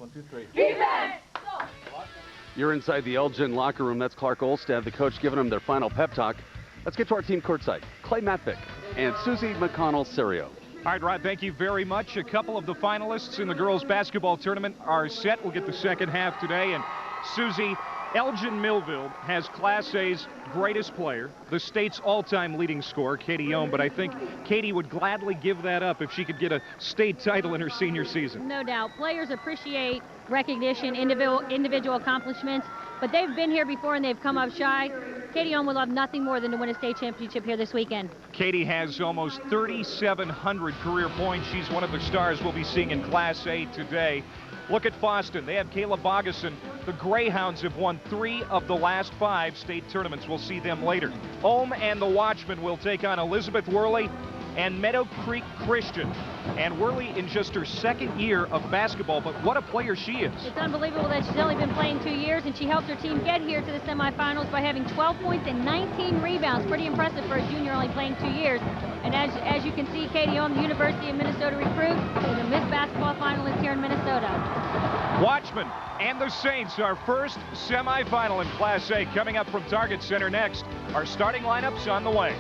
1, 2, 3. Defense! You're inside the Elgin locker room. That's Clark Olstad, the coach, giving them their final pep talk. Let's get to our team courtside. Clay Matvick and Susie McConnell-Serio. All right, Rod, thank you very much. A couple of the finalists in the girls' basketball tournament are set. We'll get the second half today. And Susie, Elgin-Millville has Class A's greatest player, the state's all-time leading scorer, Katie Ohm, but I think Katie would gladly give that up if she could get a state title in her senior season. No doubt. Players appreciate recognition, individual accomplishments, but they've been here before and they've come up shy. Katie Ohm would love nothing more than to win a state championship here this weekend. Katie has almost 3,700 career points. She's one of the stars we'll be seeing in Class A today. Look at Boston. They have Kayla Bogason. The Greyhounds have won 3 of the last 5 state tournaments. We'll see them later. Ohm and the Watchmen will take on Elizabeth Worley and Meadow Creek Christian. And Worley in just her second year of basketball, but what a player she is. It's unbelievable that she's only been playing 2 years, and she helped her team get here to the semifinals by having 12 points and 19 rebounds. Pretty impressive for a junior only playing 2 years. And as you can see, Katie Ohm, the University of Minnesota recruit, is a Miss Basketball finalist here in Minnesota. Watchmen and the Saints, our first semifinal in Class A, coming up from Target Center next. Our starting lineups on the way.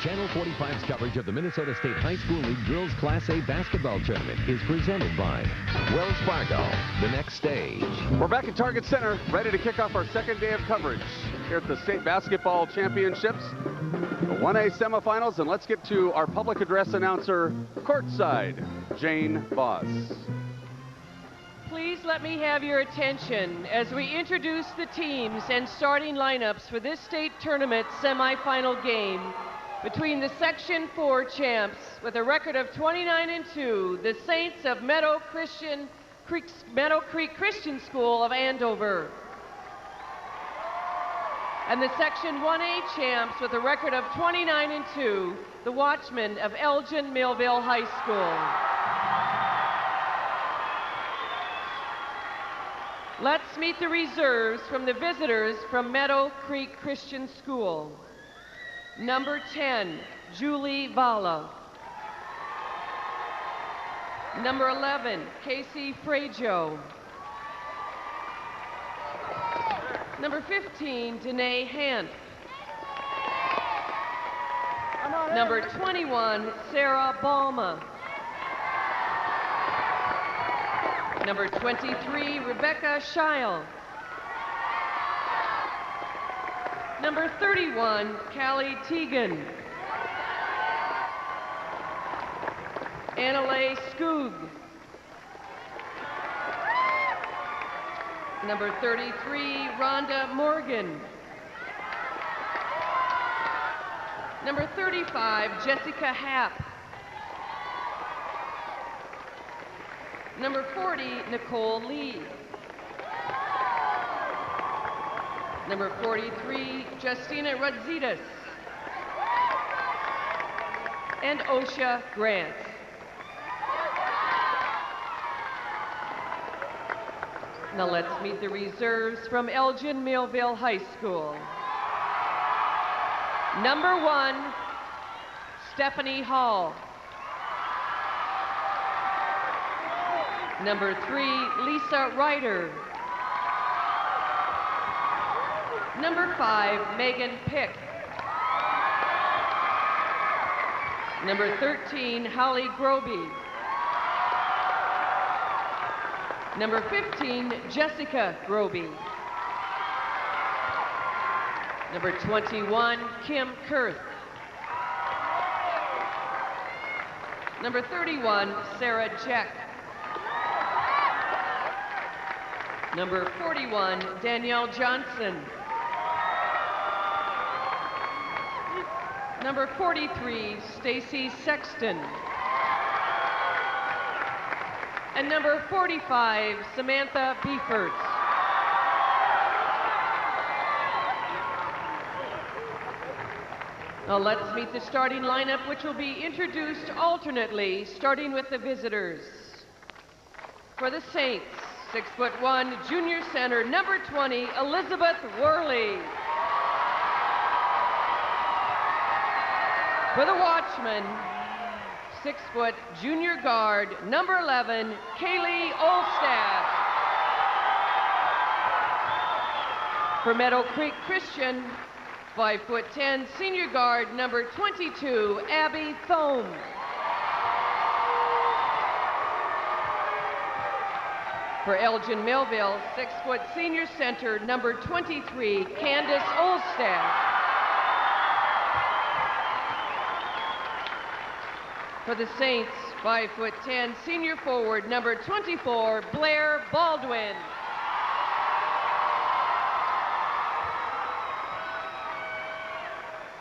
Channel 45's coverage of the Minnesota State High School League Girls Class A Basketball Tournament is presented by Wells Fargo, the next stage. We're back at Target Center, ready to kick off our second day of coverage here at the State Basketball Championships, the 1A semifinals, and let's get to our public address announcer, courtside, Jane Voss. Please let me have your attention as we introduce the teams and starting lineups for this state tournament semifinal game between the Section 4 champs with a record of 29-2, the Saints of Meadow Creek Christian School of Andover, and the Section 1A champs with a record of 29-2, the Watchmen of Elgin-Millville High School. Let's meet the reserves from the visitors from Meadow Creek Christian School. Number 10, Julie Vala. Number 11, Casey Frajo. Number 15, Danae Hant. Number 21, Sarah Balma. Number 23, Rebecca Scheil. Number 31, Callie Teagan. Annalay Skoog. Number 33, Rhonda Morgan. Number 35, Jessica Happ. Number 40, Nicole Lee. Number 43, Justina Radzitas. And Osha Grant. Now let's meet the reserves from Elgin-Millville High School. Number 1, Stephanie Hall. Number 3, Lisa Ryder. Number 5, Megan Pick. Number 13, Holly Groby. Number 15, Jessica Groby. Number 21, Kim Kurth. Number 31, Sarah Jeck. Number 41, Danielle Johnson. Number 43, Stacy Sexton. And number 45, Samantha Beefert. Now let's meet the starting lineup, which will be introduced alternately, starting with the visitors. For the Saints, 6'1", junior center, number 20, Elizabeth Worley. For the Watchmen, 6-foot junior guard, number 11, Kaylee Olstaff. For Meadow Creek Christian, 5'10", senior guard, number 22, Abby Thom. For Elgin-Millville, 6-foot senior center, number 23, Candace Olstaff. For the Saints, 5'10", senior forward, number 24, Blair Baldwin.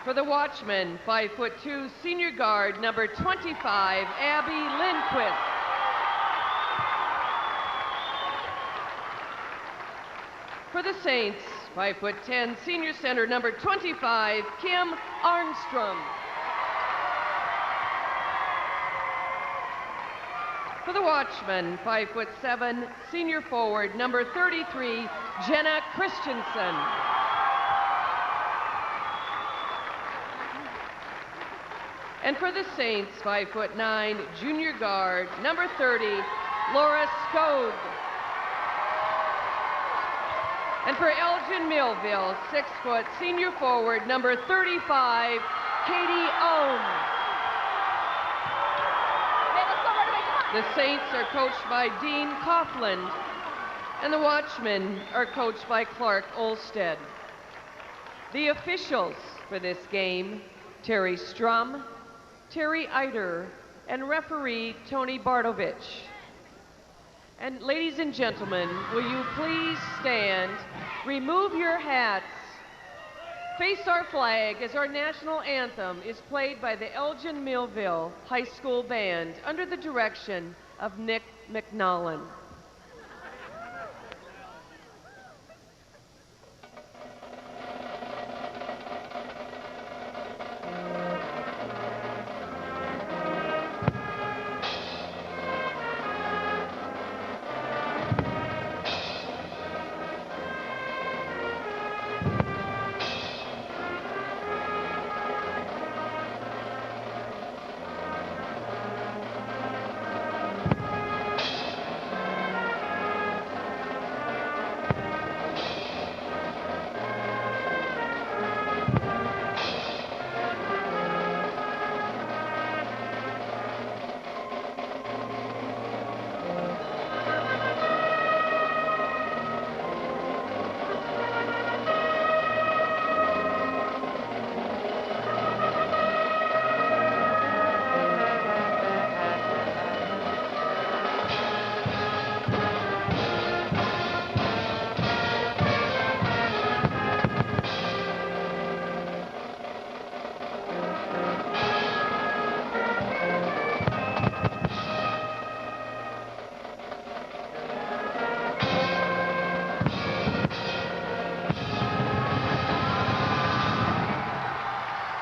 For the Watchmen, 5'2", senior guard, number 25, Abby Lindquist. For the Saints, 5'10", senior center, number 25, Kim Armstrong. For the Watchmen, 5'7", senior forward, number 33, Jenna Christensen. And for the Saints, 5'9", junior guard, number 30, Laura Skog. And for Elgin-Millville, 6-foot senior forward, number 35, Katie Ohm. The Saints are coached by Dean Coughlin, and the Watchmen are coached by Clark Olsted. The officials for this game, Terry Strum, Terry Eider, and referee Tony Bardovich. And ladies and gentlemen, will you please stand, remove your hats, face our flag as our national anthem is played by the Elgin-Millville High School Band under the direction of Nick McNollan.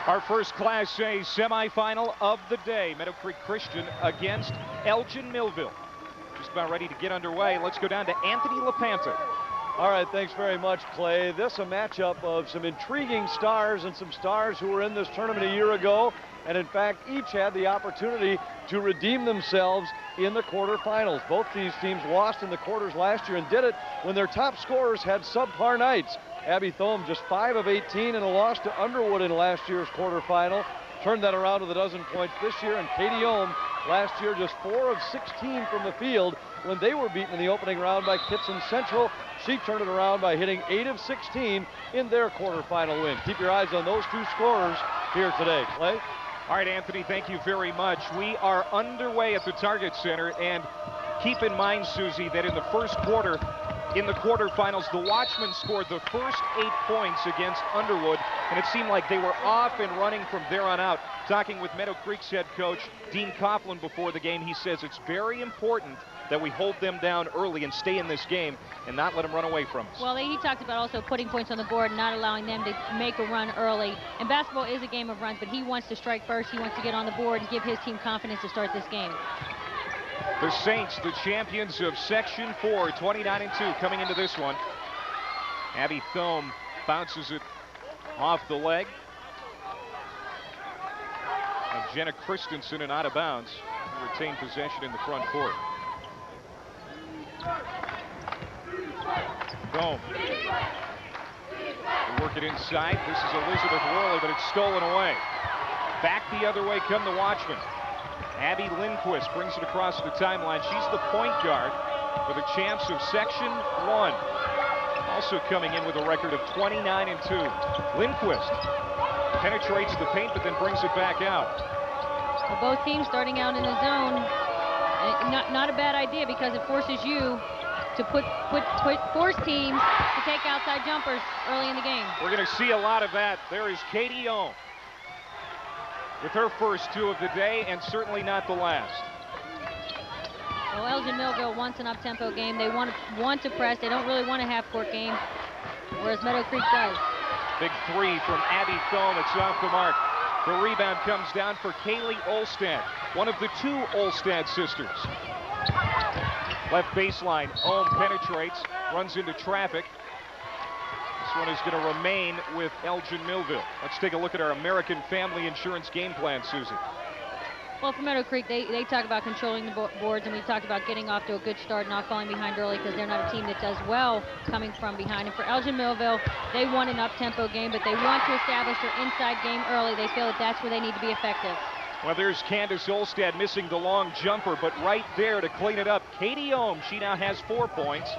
Our first Class A semifinal of the day, Meadow Creek Christian against Elgin-Millville. Just about ready to get underway. Let's go down to Anthony LaPanta. All right, thanks very much, Clay. This a matchup of some intriguing stars and some stars who were in this tournament a year ago, and in fact, each had the opportunity to redeem themselves in the quarterfinals. Both these teams lost in the quarters last year and did it when their top scorers had subpar nights. Abby Thom just 5 of 18 and a loss to Underwood in last year's quarterfinal. Turned that around with a dozen points this year, and Katie Ohm last year just 4 of 16 from the field when they were beaten in the opening round by Kitson Central. She turned it around by hitting 8 of 16 in their quarterfinal win. Keep your eyes on those two scorers here today. Clay? All right, Anthony, thank you very much. We are underway at the Target Center, and keep in mind, Susie, that in the first quarter, in the quarterfinals, the Watchmen scored the first 8 points against Underwood, and it seemed like they were off and running from there on out. Talking with Meadow Creek's head coach, Dean Coughlin, before the game, he says it's very important that we hold them down early and stay in this game and not let them run away from us. Well, he talked about also putting points on the board and not allowing them to make a run early. And basketball is a game of runs, but he wants to strike first. He wants to get on the board and give his team confidence to start this game. The Saints, the champions of Section 4, 29-2, coming into this one. Abby Thom bounces it off the leg. A Jenna Christensen and out of bounds. Retain possession in the front court. Thom. They work it inside. This is Elizabeth Worley, but it's stolen away. Back the other way come the Watchmen. Abby Lindquist brings it across the timeline. She's the point guard for the champs of Section 1. Also coming in with a record of 29-2. Lindquist penetrates the paint, but then brings it back out. Well, both teams starting out in the zone. Not a bad idea because it forces you to force teams to take outside jumpers early in the game. We're going to see a lot of that. There is Katie Ohm with her first 2 of the day, and certainly not the last. Well, Elgin-Millville wants an up-tempo game. They want to press. They don't really want a half-court game, whereas Meadow Creek does. Big 3 from Abby Thom. It's off the mark. The rebound comes down for Kaylee Olstad, one of the 2 Olstad sisters. Left baseline, Ohm penetrates, runs into traffic. This one is going to remain with Elgin-Millville. Let's take a look at our American Family Insurance game plan, Susie. Well, for Meadow Creek, they talk about controlling the boards, and we talked about getting off to a good start, not falling behind early, because they're not a team that does well coming from behind. And for Elgin-Millville, they want an up-tempo game, but they want to establish their inside game early. They feel that that's where they need to be effective. Well, there's Candace Olstad missing the long jumper, but right there to clean it up, Katie Ohm. She now has 4 points.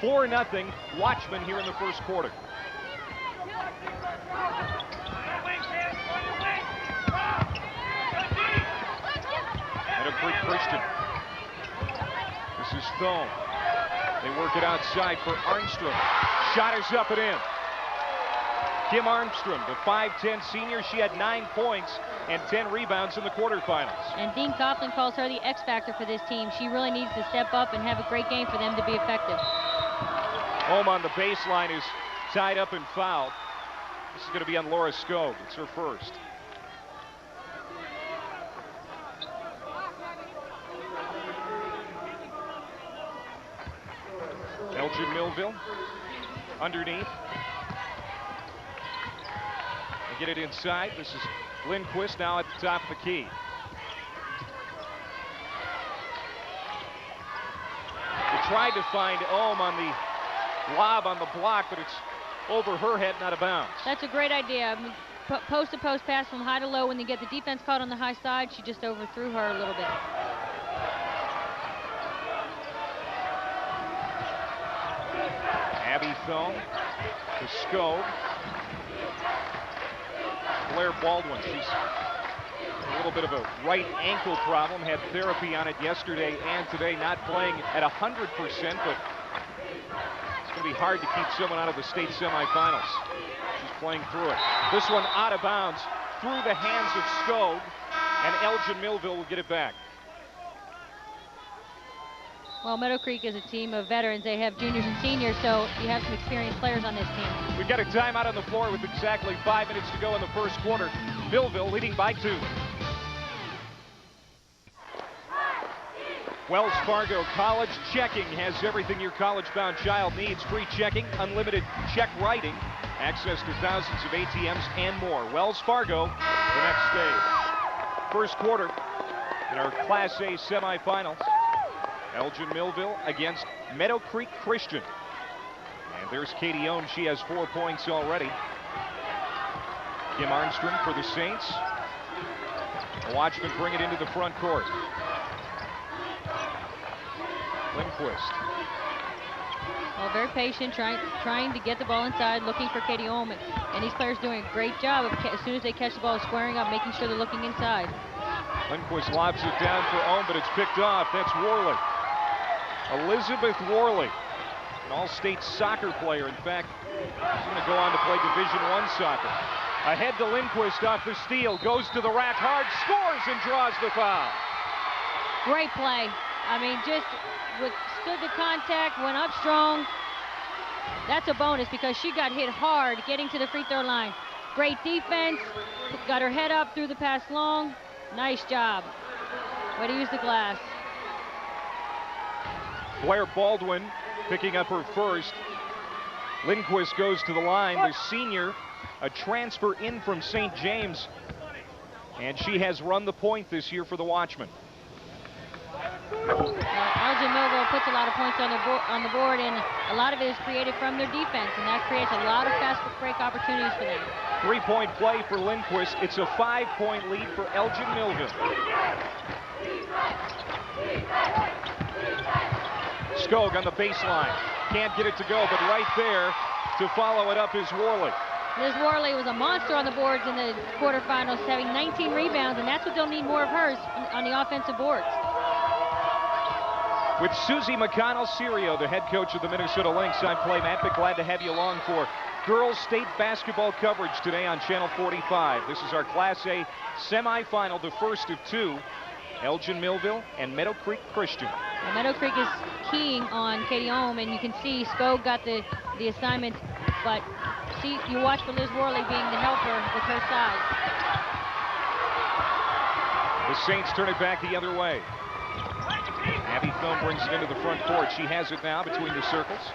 4-0 Watchmen here in the first quarter. Meadow Creek Christian. This is Thom. They work it outside for Armstrong. Shot is up and in. Kim Armstrong, the 5'10 senior, she had 9 points and 10 rebounds in the quarterfinals. And Dean Coughlin calls her the X factor for this team. She really needs to step up and have a great game for them to be effective. Home on the baseline is tied up and fouled. This is going to be on Laura Skog. It's her first. Elgin-Millville underneath. They get it inside. This is Lindquist now at the top of the key. They tried to find Ohm on the lob on the block, but it's over her head, not out of bounds. That's a great idea. I mean, post-to-post pass from high to low. When you get the defense caught on the high side, she just overthrew her a little bit. Abby Thom to Skog. Blair Baldwin, she's a little bit of a right ankle problem. Had therapy on it yesterday and today. Not playing at 100%, but it's going to be hard to keep someone out of the state semifinals. She's playing through it. This one out of bounds through the hands of Skog, and Elgin-Millville will get it back. Well, Meadow Creek is a team of veterans. They have juniors and seniors, so you have some experienced players on this team. We've got a timeout on the floor with exactly 5 minutes to go in the first quarter. Millville leading by 2. Wells Fargo College Checking has everything your college-bound child needs. Free checking, unlimited check writing, access to thousands of ATMs, and more. Wells Fargo, the next stage. First quarter in our Class A semifinals. Elgin-Millville against Meadow Creek Christian. And there's Katie Ohm. She has 4 points already. Kim Armstrong for the Saints. The Watchmen bring it into the front court. Lindquist. Well, very patient, trying to get the ball inside, looking for Katie Ohm. And these players doing a great job of, as soon as they catch the ball, squaring up, making sure they're looking inside. Lindquist lobs it down for Ohm, but it's picked off. That's Worley. Elizabeth Worley, an all-state soccer player. In fact, she's going to go on to play Division I soccer. Ahead to Lindquist off the steal, goes to the rack hard, scores and draws the foul. Great play. I mean, just withstood the contact, went up strong. That's a bonus because she got hit hard getting to the free throw line. Great defense, got her head up, through the pass long. Nice job. Way to use the glass. Blair Baldwin picking up her first. Lindquist goes to the line. The senior, a transfer in from St. James. And she has run the point this year for the Watchmen. Elgin-Millville puts a lot of points on the board, and a lot of it is created from their defense, and that creates a lot of fast break opportunities for them. 3-point play for Lindquist. It's a 5-point lead for Elgin-Millville. Skog on the baseline. Can't get it to go, but right there to follow it up is Worley. Liz Worley was a monster on the boards in the quarterfinals, having 19 rebounds, and that's what they'll need more of hers on the offensive boards. With Susie McConnell-Serio, the head coach of the Minnesota Lynx, I'm Clay Matvick. Glad to have you along for girls state basketball coverage today on Channel 45. This is our Class A semifinal, the first of two. Elgin-Millville and Meadow Creek Christian. Well, Meadow Creek is keying on Katie Ohm, and you can see Skog got the assignment, but see, you watch for Liz Worley being the helper with her size. The Saints turn it back the other way. Abby Thom brings it into the front court. She has it now between the circles.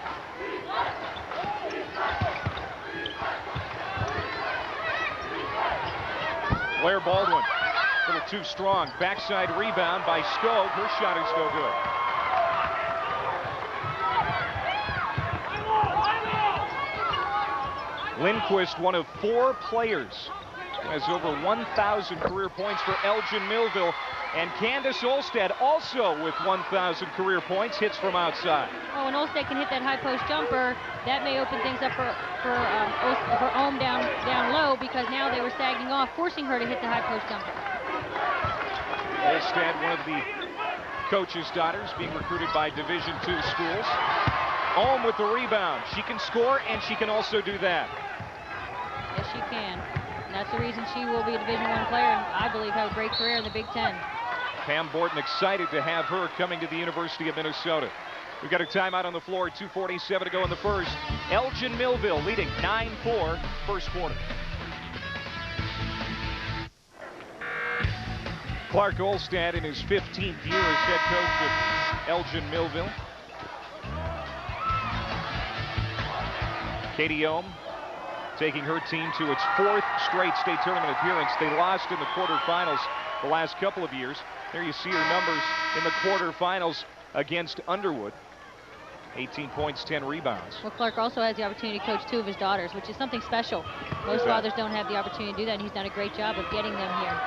Blair Baldwin, a little too strong. Backside rebound by Skog. Her shot is no good. Lindquist, one of 4 players who has over 1,000 career points for Elgin-Millville. And Candace Olstad also with 1,000 career points, hits from outside. Oh, and Olstad can hit that high post jumper. That may open things up for Ohm down low, because now they were sagging off, forcing her to hit the high post jumper. Olstad, one of the coach's daughters, being recruited by Division II schools. Ohm with the rebound. She can score, and she can also do that. Yes, she can. And that's the reason she will be a Division I player, and I believe have a great career in the Big Ten. Pam Borton excited to have her coming to the University of Minnesota. We've got a timeout on the floor, 2:47 to go in the first. Elgin-Millville leading 9-4 first quarter. Clark Olstad in his 15th year as head coach of Elgin-Millville. Katie Ohm taking her team to its 4th straight state tournament appearance. They lost in the quarterfinals the last couple of years. There you see her numbers in the quarterfinals against Underwood. 18 points, 10 rebounds. Well, Clark also has the opportunity to coach 2 of his daughters, which is something special. Most fathers don't have the opportunity to do that, and he's done a great job of getting them here.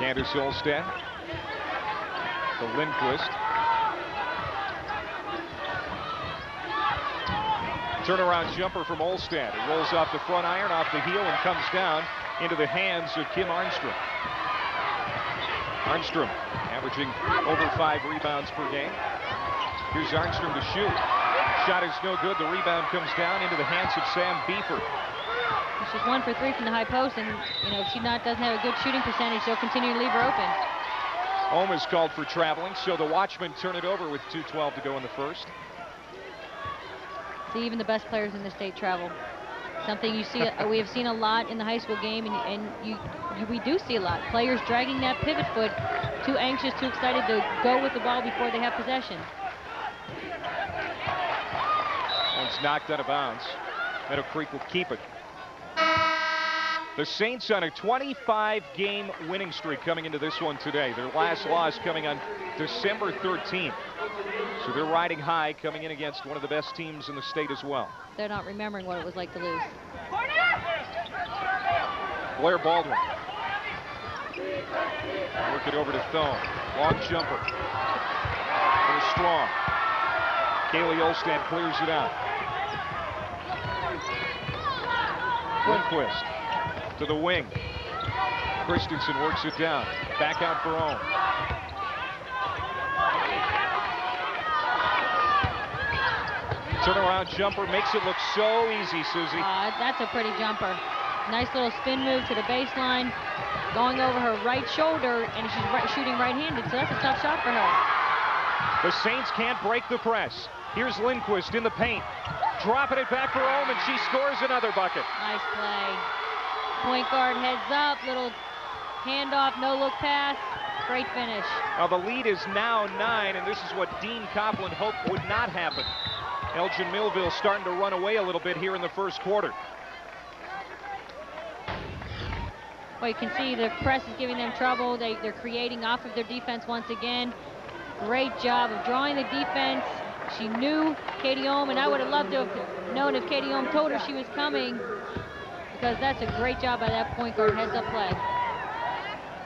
Candace Olstad, the Lindquist. Turnaround jumper from Olstad. It rolls off the front iron, off the heel, and comes down into the hands of Kim Arnstrom. Arnstrom averaging over 5 rebounds per game. Here's Arnstrom to shoot. Shot is no good. The rebound comes down into the hands of Sam Beefer. She's 1 for 3 from the high post, and if she doesn't have a good shooting percentage, they'll continue to leave her open. Ohm is called for traveling, so the Watchmen turn it over with 2:12 to go in the first. See, even the best players in the state travel. Something you see, we have seen a lot in the high school game, and we do see a lot. Players dragging that pivot foot, too anxious, too excited to go with the ball before they have possession. One's knocked out of bounds. Meadow Creek will keep it. The Saints on a 25-game winning streak coming into this one today. Their last loss coming on December 13th. So they're riding high, coming in against one of the best teams in the state as well. They're not remembering what it was like to lose. Blair Baldwin. Work it over to Thom. Long jumper. A little strong. Kaylee Olstad clears it out. Lindquist to the wing. Christensen works it down. Back out for Ohm. Turnaround jumper makes it look so easy, Susie. That's a pretty jumper. Nice little spin move to the baseline, going over her right shoulder, and she's shooting right-handed, so that's a tough shot for her. The Saints can't break the press. Here's Lindquist in the paint. Dropping it back for Ohm, and she scores another bucket. Nice play. Point guard heads up, little handoff, no-look pass. Great finish. Now the lead is now 9, and this is what Dean Copeland hoped would not happen. Elgin-Millville starting to run away a little bit here in the first quarter. Well, you can see the press is giving them trouble. They're creating off of their defense once again. Great job of drawing the defense. She knew Katie Ohm, and I would have loved to have known if Katie Ohm told her she was coming, because that's a great job by that point guard. Heads up play.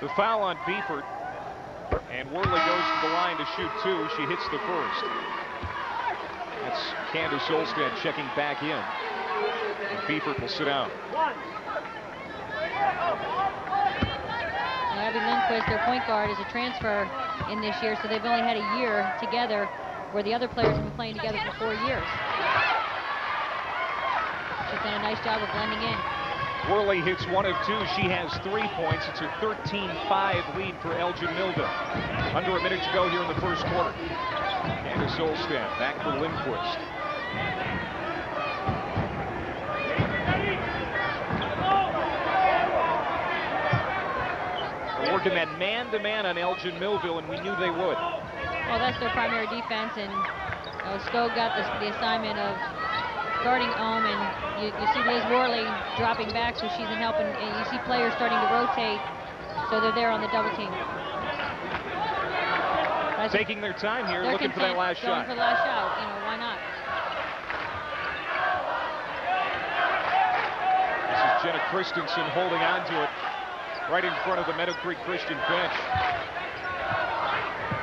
The foul on Beeford, and Worley goes to the line to shoot 2. She hits the first. That's Candace Olstad checking back in, and Beeford will sit down. Abby Lindquist, their point guard, is a transfer in this year, so they've only had a year together, where the other players have been playing together for 4 years. She's done a nice job of blending in. Worley hits 1 of 2. She has 3 points. It's a 13-5 lead for Elgin-Millville. Under a minute to go here in the first quarter. Candace Olstad back for Lindquist. They're working that man-to-man on Elgin-Millville, and we knew they would. Well, that's their primary defense, and Stowe got the assignment of guarding Ohm, and you see Liz Worley dropping back, so she's in helping, and you see players starting to rotate, so they're there on the double team. Taking their time here, looking for that last shot. Going for the last shot, why not? This is Jenna Christensen holding on to it right in front of the Meadow Creek Christian bench.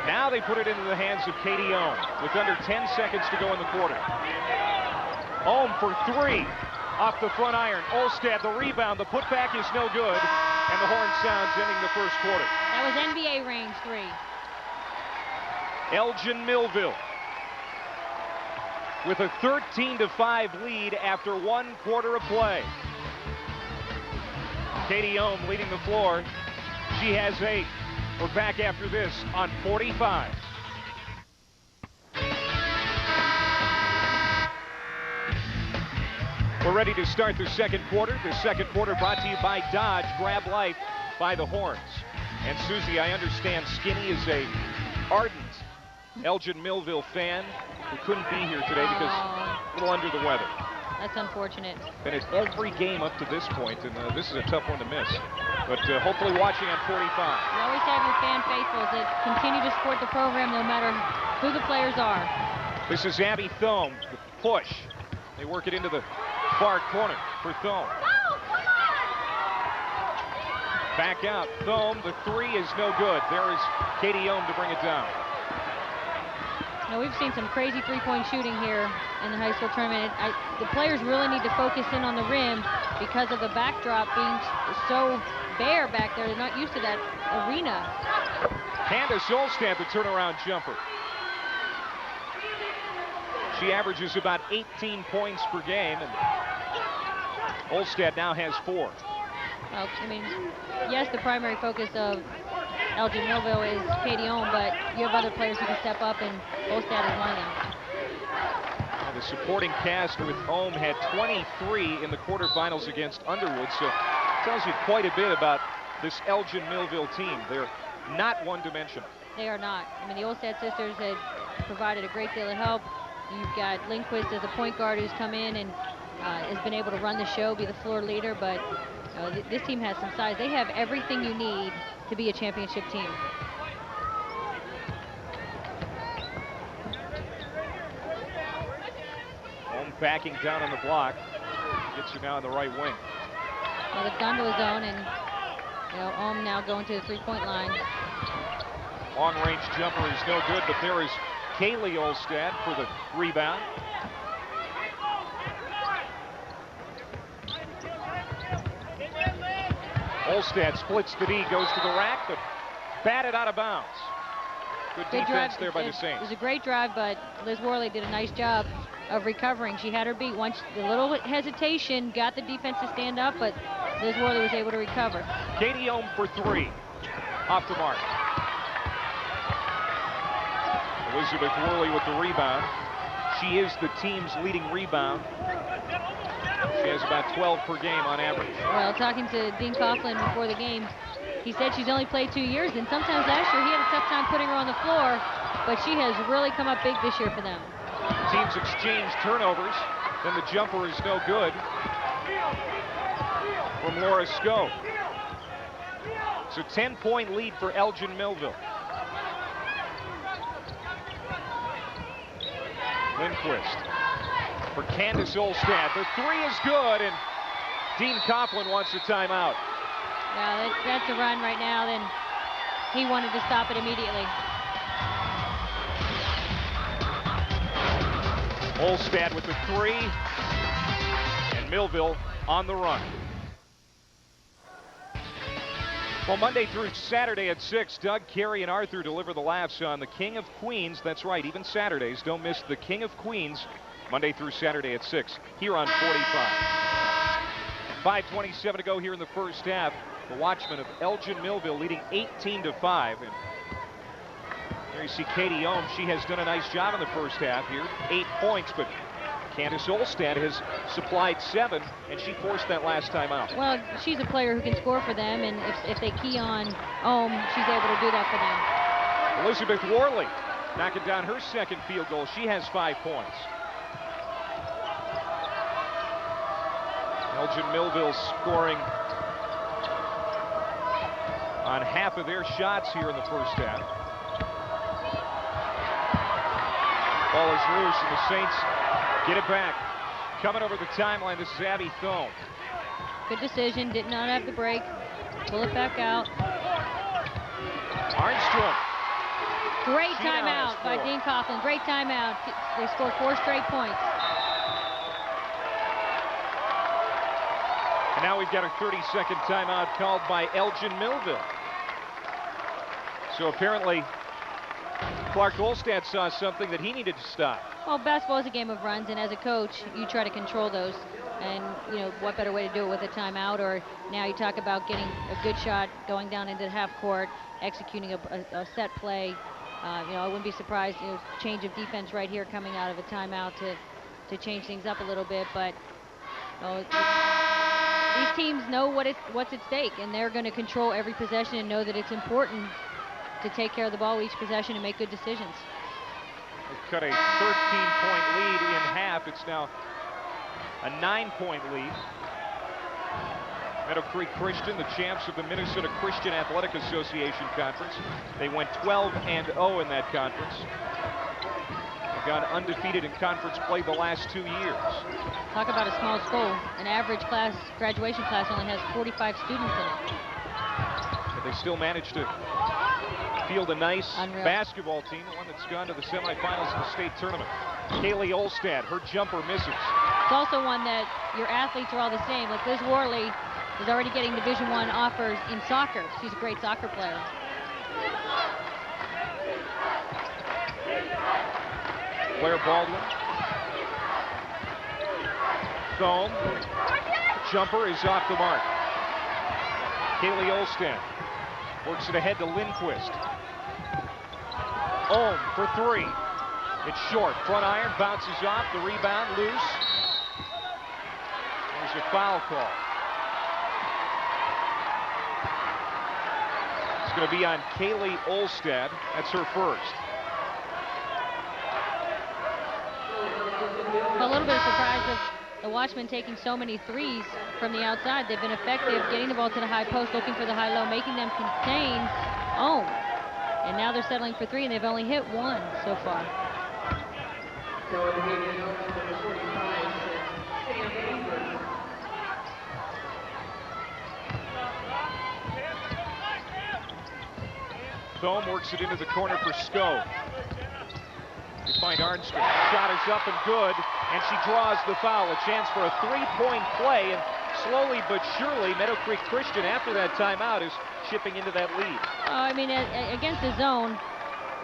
Now they put it into the hands of Katie Ohm with under 10 seconds to go in the quarter. Ohm for 3 off the front iron. Olstad the rebound. The putback is no good, and the horn sounds ending the first quarter. That was NBA range 3. Elgin-Millville with a 13-5 lead after 1 quarter of play. Katie Ohm leading the floor. She has 8. We're back after this on 45. We're ready to start the second quarter. The second quarter brought to you by Dodge. Grab life by the horns. And Susie, I understand Skinny is a ardent Elgin-Millville fan who couldn't be here today because a little under the weather. That's unfortunate. Been at every game up to this point, and this is a tough one to miss. But hopefully watching on 45. You always have your fan faithfuls that continue to support the program no matter who the players are. This is Abby Thom, the push. They work it into the far corner for Thom. Back out, Thom, the 3 is no good. There is Katie Ohm to bring it down. Now, we've seen some crazy three-point shooting here in the high school tournament. The players really need to focus in on the rim because of the backdrop being so bare back there. They're not used to that arena. Candace Olstad, the turnaround jumper. She averages about 18 points per game, and Olstad now has 4. Well, I mean, yes, the primary focus of Elgin-Millville is Katie Ohm, but you have other players who can step up, and Olstad is one of them. Well, the supporting cast with Ohm had 23 in the quarterfinals against Underwood, so it tells you quite a bit about this Elgin-Millville team. They're not one-dimensional. They are not. I mean, the Olstad sisters had provided a great deal of help. You've got Lindquist as a point guard who's come in and has been able to run the show, be the floor leader, but this team has some size. They have everything you need to be a championship team. Ohm backing down on the block. Gets her now in the right wing. Well, they've gone to a zone, and Ohm now going to the three-point line. Long-range jumper is no good, but there is Kaylee Olstad for the rebound. Olstad splits the D, goes to the rack, but batted out of bounds. Good defense there by the Saints. It was a great drive, but Liz Worley did a nice job of recovering. She had her beat. Once the little hesitation got the defense to stand up, but Liz Worley was able to recover. Katie Ohm for 3, off the mark. Elizabeth Worley with the rebound. She is the team's leading rebound. She has about 12 per game on average. Well, talking to Dean Coughlin before the game, he said she's only played 2 years, and sometimes last year he had a tough time putting her on the floor, but she has really come up big this year for them. Teams exchange turnovers, then the jumper is no good from Laura Scoe. It's a 10-point lead for Elgin-Millville. Lindquist for Candace Olstad. The three is good, and Dean Coughlin wants a timeout. Yeah, that's a run right now. Then he wanted to stop it immediately. Olstad with the three, and Millville on the run. Well, Monday through Saturday at 6, Doug, Carey, and Arthur deliver the laughs on the King of Queens. That's right, even Saturdays. Don't miss the King of Queens, Monday through Saturday at 6, here on 45. 5:27 to go here in the first half. The Watchmen of Elgin-Millville leading 18-5. And there you see Katie Ohm. She has done a nice job in the first half here. 8 points, but Candace Olstad has supplied 7, and she forced that last time out. Well, she's a player who can score for them, and if they key on Ohm, she's able to do that for them. Elizabeth Worley knocking down her second field goal. She has 5 points. Elgin-Millville scoring on half of their shots here in the first half. Ball is loose, and the Saints get it back. Coming over the timeline, this is Abby Thom. Good decision, did not have the break. Pull it back out. Armstrong. Great timeout by Dean Coughlin. Great timeout. They scored 4 straight points. And now we've got a 30-second timeout called by Elgin-Millville. So apparently, Clark Olstad saw something that he needed to stop. Well, basketball is a game of runs, and as a coach, you try to control those. And, you know, what better way to do it with a timeout? Or now you talk about getting a good shot, going down into the half court, executing a set play. You know, I wouldn't be surprised, you know, change of defense right here coming out of a timeout to change things up a little bit. But these teams know what's at stake, and they're going to control every possession and know that it's important to take care of the ball each possession and make good decisions. They've cut a 13-point lead in half. It's now a 9-point lead. Meadow Creek Christian, the champs of the Minnesota Christian Athletic Association Conference. They went 12-0 in that conference. They've gone undefeated in conference play the last 2 years. Talk about a small school. An average class, graduation class, only has 45 students in it. But they still managed to field a nice basketball team, one that's gone to the semifinals in the state tournament. Kaylee Olstad, her jumper misses. It's also one that your athletes are all the same. Like Liz Worley is already getting Division I offers in soccer. She's a great soccer player. Blair Baldwin. Thom. Jumper is off the mark. Kaylee Olstad works it ahead to Lindquist. Ohm for 3. It's short. Front iron bounces off. The rebound loose. There's a foul call. It's going to be on Kaylee Olstad. That's her first. A little bit of surprise of the Watchmen taking so many threes from the outside. They've been effective getting the ball to the high post, looking for the high-low, making them contain Ohm. And now they're settling for 3, and they've only hit 1 so far. Thom works it into the corner for Stowe. You find Arnstrom. Shot is up and good, and she draws the foul. A chance for a 3-point play, and slowly but surely, Meadow Creek Christian, after that timeout, is chipping into that lead. I mean, against the zone,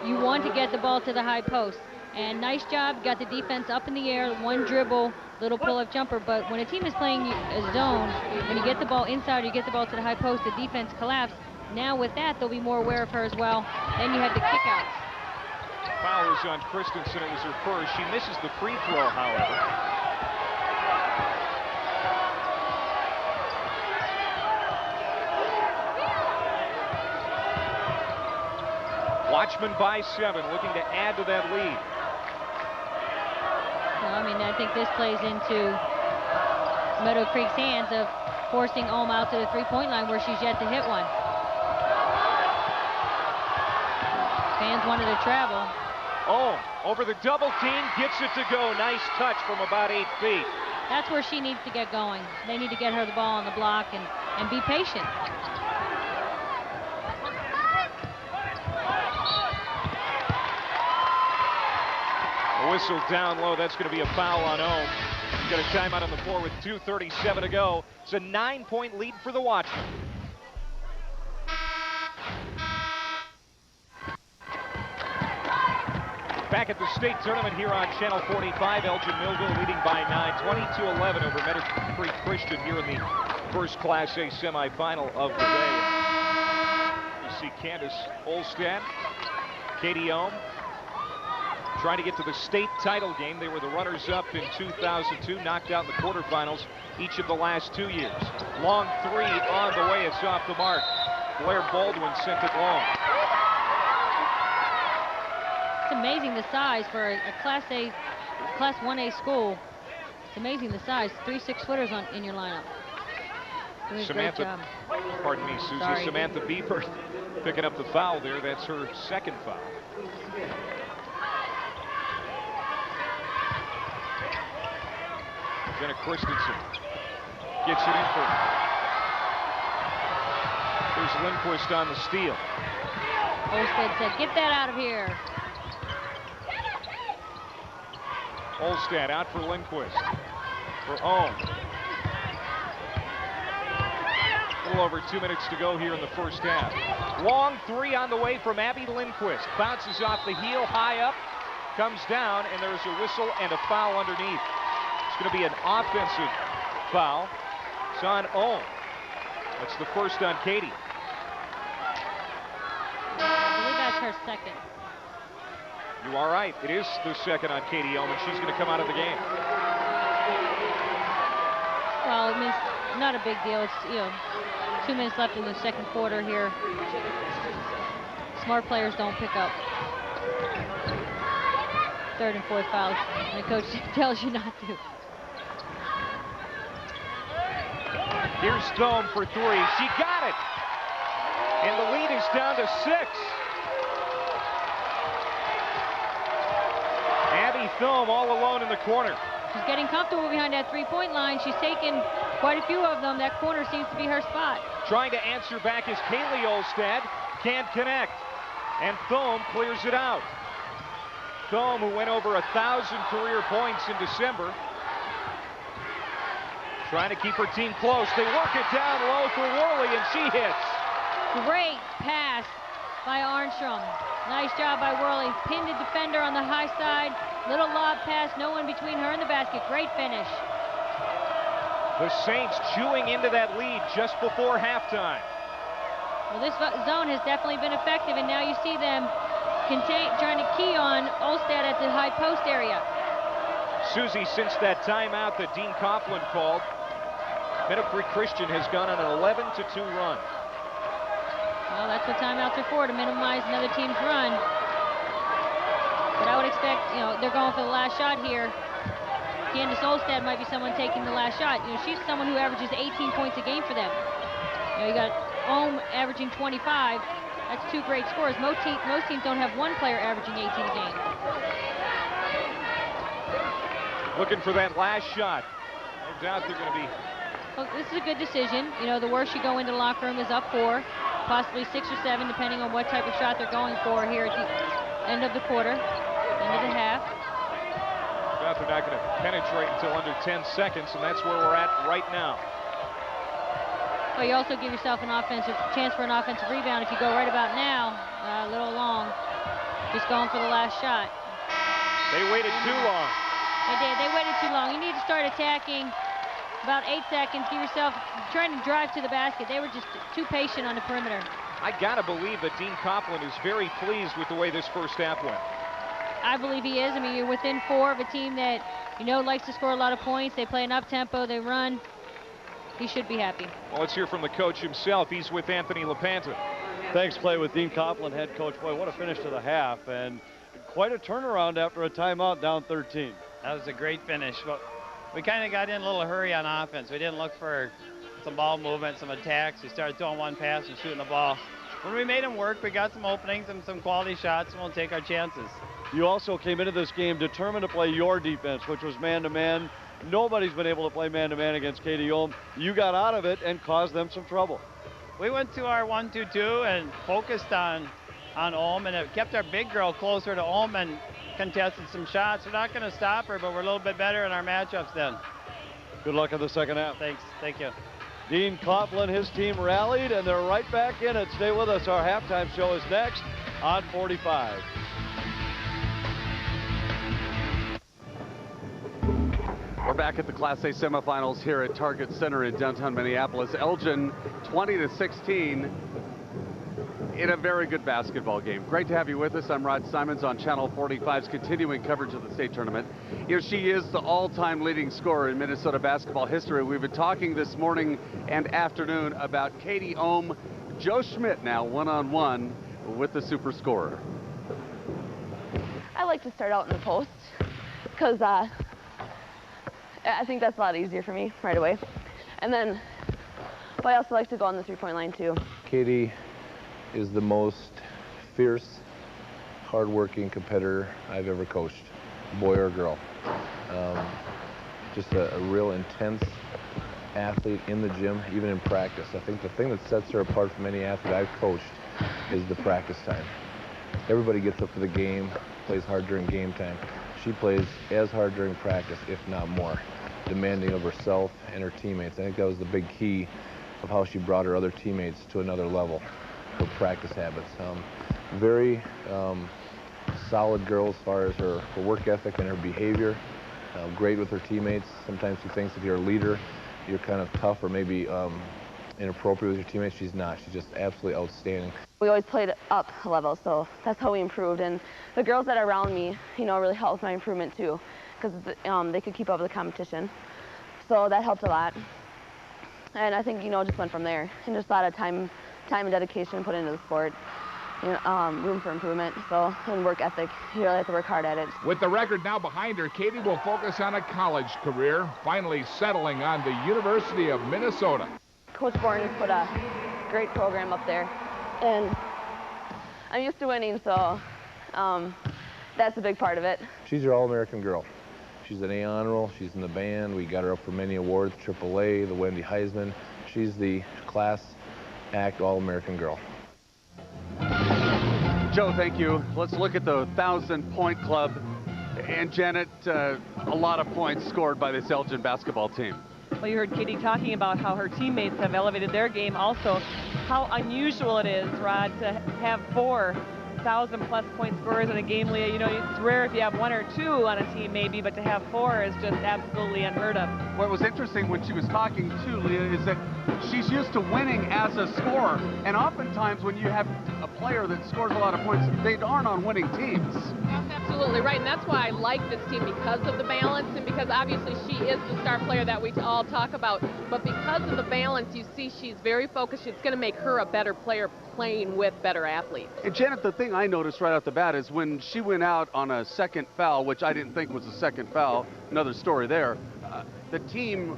you want to get the ball to the high post. And nice job, got the defense up in the air, 1 dribble, little pull-up jumper. But when a team is playing a zone, when you get the ball inside, you get the ball to the high post, the defense collapse. Now with that, they'll be more aware of her as well. Then you had the kickouts. Foul is on Christensen. It was her first. She misses the free throw, however. Watchmen by 7, looking to add to that lead. Well, I mean, I think this plays into Meadow Creek's hands of forcing Ohm out to the 3-point line where she's yet to hit one. Fans wanted to travel. Oh, over the double team, gets it to go. Nice touch from about 8 feet. That's where she needs to get going. They need to get her the ball on the block and be patient. A whistle down low. That's going to be a foul on Ohm. Got a timeout on the floor with 2:37 to go. It's a 9-point lead for the Watchmen. Back at the state tournament here on Channel 45, Elgin-Millville leading by 9, 22-11 over Meadow Christian here in the first Class A semifinal of the day. You see Candace Olstad, Katie Ohm, trying to get to the state title game. They were the runners-up in 2002, knocked out in the quarterfinals each of the last 2 years. Long three on the way. It's off the mark. Blair Baldwin sent it long. It's amazing the size for a Class 1A school. It's amazing the size. 3 6-footers in your lineup. Doing a great job. Pardon me, Susie. Sorry. Samantha Bieber picking up the foul there. That's her second foul. Jenna Christensen gets it in for. There's Lindquist on the steal. Olstad said, "Get that out of here." Olstad out for Lindquist. For Ohm. A little over 2 minutes to go here in the first half. Long three on the way from Abby Lindquist. Bounces off the heel, high up, comes down, and there's a whistle and a foul underneath. It's going to be an offensive foul. It's on Ohm. That's the first on Katie. I believe that's her second. You are right. It is the second on Katie Ohm, and she's going to come out of the game. Well, it means not a big deal. It's 2 minutes left in the second quarter here. Smart players don't pick up third and fourth fouls, and the coach tells you not to. Here's Thom for three. She got it. And the lead is down to 6. Abby Thom all alone in the corner. She's getting comfortable behind that three-point line. She's taken quite a few of them. That corner seems to be her spot. Trying to answer back is Kaylee Olstad. Can't connect. And Thom clears it out. Thom, who went over 1,000 career points in December, trying to keep her team close. They work it down low for Worley, and she hits. Great pass by Armstrong. Nice job by Worley. Pinned the defender on the high side. Little lob pass, no one between her and the basket. Great finish. The Saints chewing into that lead just before halftime. Well, this zone has definitely been effective, and now you see them trying to key on Olstad at the high post area. Susie, since that timeout that Dean Coughlin called, Meadow Creek Christian has gone on an 11-2 run. Well, that's what timeouts are for, to minimize another team's run. But I would expect, they're going for the last shot here. Candace Olstad might be someone taking the last shot. She's someone who averages 18 points a game for them. You got Ohm averaging 25. That's 2 great scores. Most teams don't have one player averaging 18 a game. Looking for that last shot. No doubt they're going to be. Well, this is a good decision. The worst you go into the locker room is up 4, possibly 6 or 7, depending on what type of shot they're going for here at the end of the quarter, end of the half. Doubt they're not going to penetrate until under 10 seconds, and that's where we're at right now. Well, you also give yourself an chance for an offensive rebound if you go right about now, a little long. Just going for the last shot. They waited too long. They did. They waited too long. You need to start attacking about 8 seconds. Give yourself, trying to drive to the basket. They were just too patient on the perimeter. I got to believe that Dean Coughlin is very pleased with the way this first half went. I believe he is. I mean, you're within 4 of a team that, likes to score a lot of points. They play an up-tempo. They run. He should be happy. Well, let's hear from the coach himself. He's with Anthony LaPanta. Thanks, Clay, with Dean Coughlin, head coach. Boy, what a finish to the half, and quite a turnaround after a timeout down 13. That was a great finish. But we kind of got in a little hurry on offense. We didn't look for some ball movement, some attacks. We started throwing one pass and shooting the ball. when we made them work, we got some openings and some quality shots, and we'll take our chances. You also came into this game determined to play your defense, which was man-to-man. Nobody's been able to play man-to-man against Katie Ohm. You got out of it and caused them some trouble. We went to our 1-2-2 and focused on Ohm, and it kept our big girl closer to Ohm and contested some shots. We're not going to stop her, but we're a little bit better in our matchups then. Good luck in the second half. Thanks. Thank you. Dean Coughlin, his team rallied, and they're right back in it. Stay with us. Our halftime show is next on 45. We're back at the Class A semifinals here at Target Center in downtown Minneapolis. Elgin 20-16 in a very good basketball game. Great to have you with us. I'm Rod Simons on Channel 45's continuing coverage of the state tournament. You know, she is the all-time leading scorer in Minnesota basketball history. We've been talking this morning and afternoon about Katie Ohm. Joe Schmidt now one-on-one with the super scorer. I like to start out in the post because I think that's a lot easier for me right away. And then, but I also like to go on the three-point line too. Katie is the most fierce, hard-working competitor I've ever coached, boy or girl. Just a real intense athlete in the gym, even in practice. I think the thing that sets her apart from any athlete I've coached is the practice time. Everybody gets up for the game, plays hard during game time. She plays as hard during practice, if not more, demanding of herself and her teammates. I think that was the big key of how she brought her other teammates to another level, her practice habits. Very solid girl as far as her work ethic and her behavior. Great with her teammates. Sometimes she thinks if you're a leader, you're kind of tough or maybe inappropriate with your teammates. She's not. She's just absolutely outstanding. We always played up a level, so that's how we improved. And the girls that are around me, you know, really helped my improvement too, because they could keep up with the competition. So that helped a lot. And I think, you know, just went from there. And just a lot of time and dedication put into the sport. You know, room for improvement. So, and work ethic. You really have to work hard at it. With the record now behind her, Katie will focus on a college career, finally settling on the University of Minnesota. Coach Bourne has put a great program up there. And I'm used to winning, so that's a big part of it. She's your All-American girl. She's an A honor roll. She's in the band. We got her up for many awards, AAA, the Wendy Heisman. She's the class act All-American girl. Joe, thank you. Let's look at the 1,000-point club. And Janet, a lot of points scored by this Elgin basketball team. Well, you heard Katie talking about how her teammates have elevated their game. Also, how unusual it is, Rod, to have 4,000-plus point scorers in a game, Leah. You know, it's rare if you have one or two on a team, maybe, but to have 4 is just absolutely unheard of. What was interesting when she was talking to Leah is that she's used to winning as a scorer, and oftentimes when you have a player that scores a lot of points, they aren't on winning teams. That's absolutely right, and that's why I like this team, because of the balance, and because obviously she is the star player that we all talk about, but because of the balance, you see she's very focused. It's going to make her a better player playing with better athletes. And Janet, the thing I noticed right off the bat is when she went out on a second foul, which I didn't think was a second foul, another story there, the team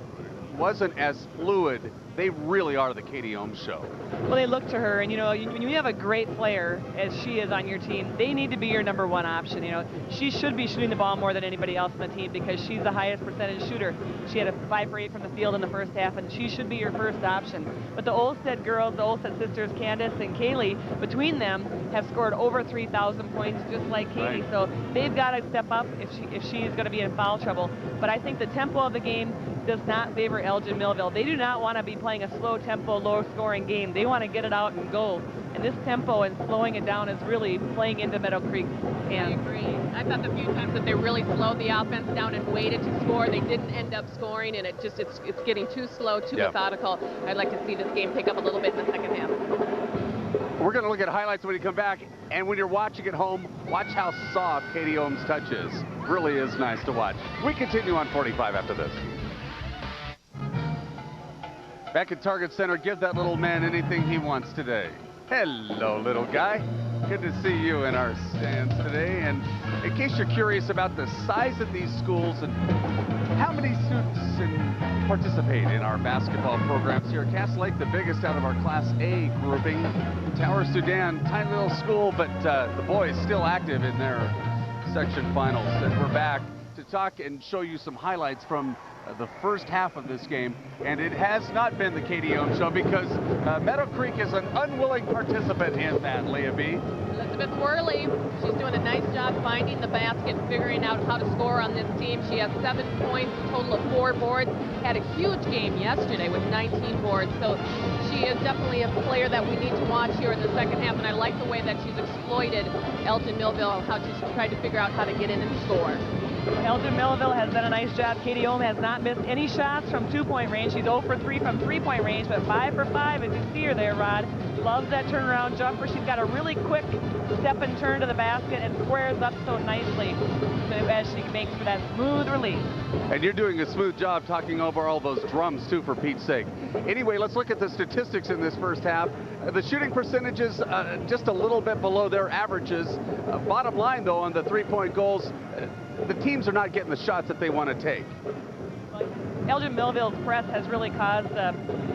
wasn't as fluid. They really are the Katie Ohm show. Well, they look to her, and you know, when you have a great player as she is on your team, they need to be your number 1 option. You know, she should be shooting the ball more than anybody else on the team because she's the highest percentage shooter. She had a 5 for 8 from the field in the first half, and she should be your first option. But the Olstead girls, the Olstead sisters, Candace and Kaylee, between them have scored over 3,000 points just like Katie. Right. So they've got to step up if she's going to be in foul trouble. But I think the tempo of the game does not favor Elgin-Millville. They do not want to be playing a slow tempo, low scoring game. They want to get it out and go. And this tempo and slowing it down is really playing into Meadow Creek's hands. I agree. I thought the few times that they really slowed the offense down and waited to score, they didn't end up scoring, and it's getting too slow, too methodical. I'd like to see this game pick up a little bit in the second half. We're going to look at highlights when we come back, and when you're watching at home, watch how soft Katie Ohm's touch is. Really is nice to watch. We continue on 45 after this. Back at Target Center, give that little man anything he wants today. Hello, little guy. Good to see you in our stands today. And in case you're curious about the size of these schools and how many students participate in our basketball programs here at Cass Lake, the biggest out of our Class A grouping, Tower Sudan, tiny little school, but the boys still active in their section finals. And we're back to talk and show you some highlights from the first half of this game. And it has not been the Katie Ohm show because Meadow Creek is an unwilling participant in that, Leah B. Elizabeth Worley, she's doing a nice job finding the basket, figuring out how to score on this team. She has 7 points, a total of 4 boards. Had a huge game yesterday with 19 boards. So she is definitely a player that we need to watch here in the second half. And I like the way that she's exploited Elgin-Millville, how she's tried to figure out how to get in and score. Elgin-Millville has done a nice job. Katie Ohm has not missed any shots from 2-point range. She's 0 for 3 from 3-point range, but 5 for 5 as you see her there, Rod. Loves that turnaround jumper. She's got a really quick step and turn to the basket and squares up so nicely as she makes for that smooth release. And you're doing a smooth job talking over all those drums, too, for Pete's sake. Anyway, let's look at the statistics in this first half. The shooting percentages just a little bit below their averages. Bottom line, though, on the 3-point goals, the teams are not getting the shots that they want to take. Elgin-Millville's press has really caused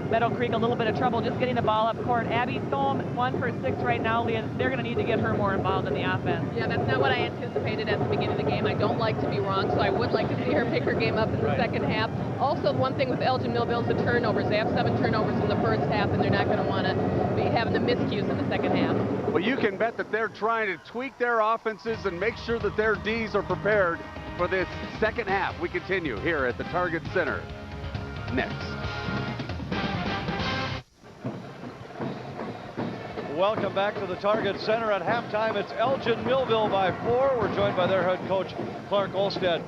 Meadow Creek a little bit of trouble just getting the ball up court. Abby Thom, 1 for 6 right now. Leah, they're going to need to get her more involved in the offense. Yeah, that's not what I anticipated at the beginning of the game. I don't like to be wrong, so I would like to see her pick her game up in the second half. Also, one thing with Elgin-Millville is the turnovers. They have 7 turnovers in the first half, and they're not going to want to be having the miscues in the second half. Well, you can bet that they're trying to tweak their offenses and make sure that their Ds are prepared for this second half. We continue here at the Target Center next. Welcome back to the Target Center. At halftime, it's Elgin-Millville by 4. We're joined by their head coach, Clark Olstead.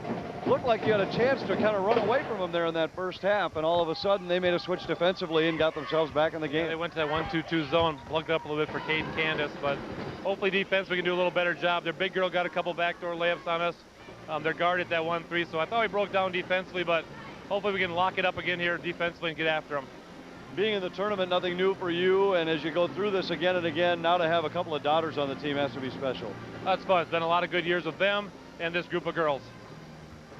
Looked like you had a chance to kind of run away from them there in that first half, and all of a sudden they made a switch defensively and got themselves back in the game. They went to that 1-2-2 zone, plugged up a little bit for Kate and Candace, but hopefully defense we can do a little better job. Their big girl got a couple backdoor layups on us. They're guarded at that 1-3, so I thought we broke down defensively, but hopefully we can lock it up again here defensively and get after them. Being in the tournament, nothing new for you, and as you go through this again and again, now to have a couple of daughters on the team has to be special. That's fun. It's been a lot of good years with them and this group of girls.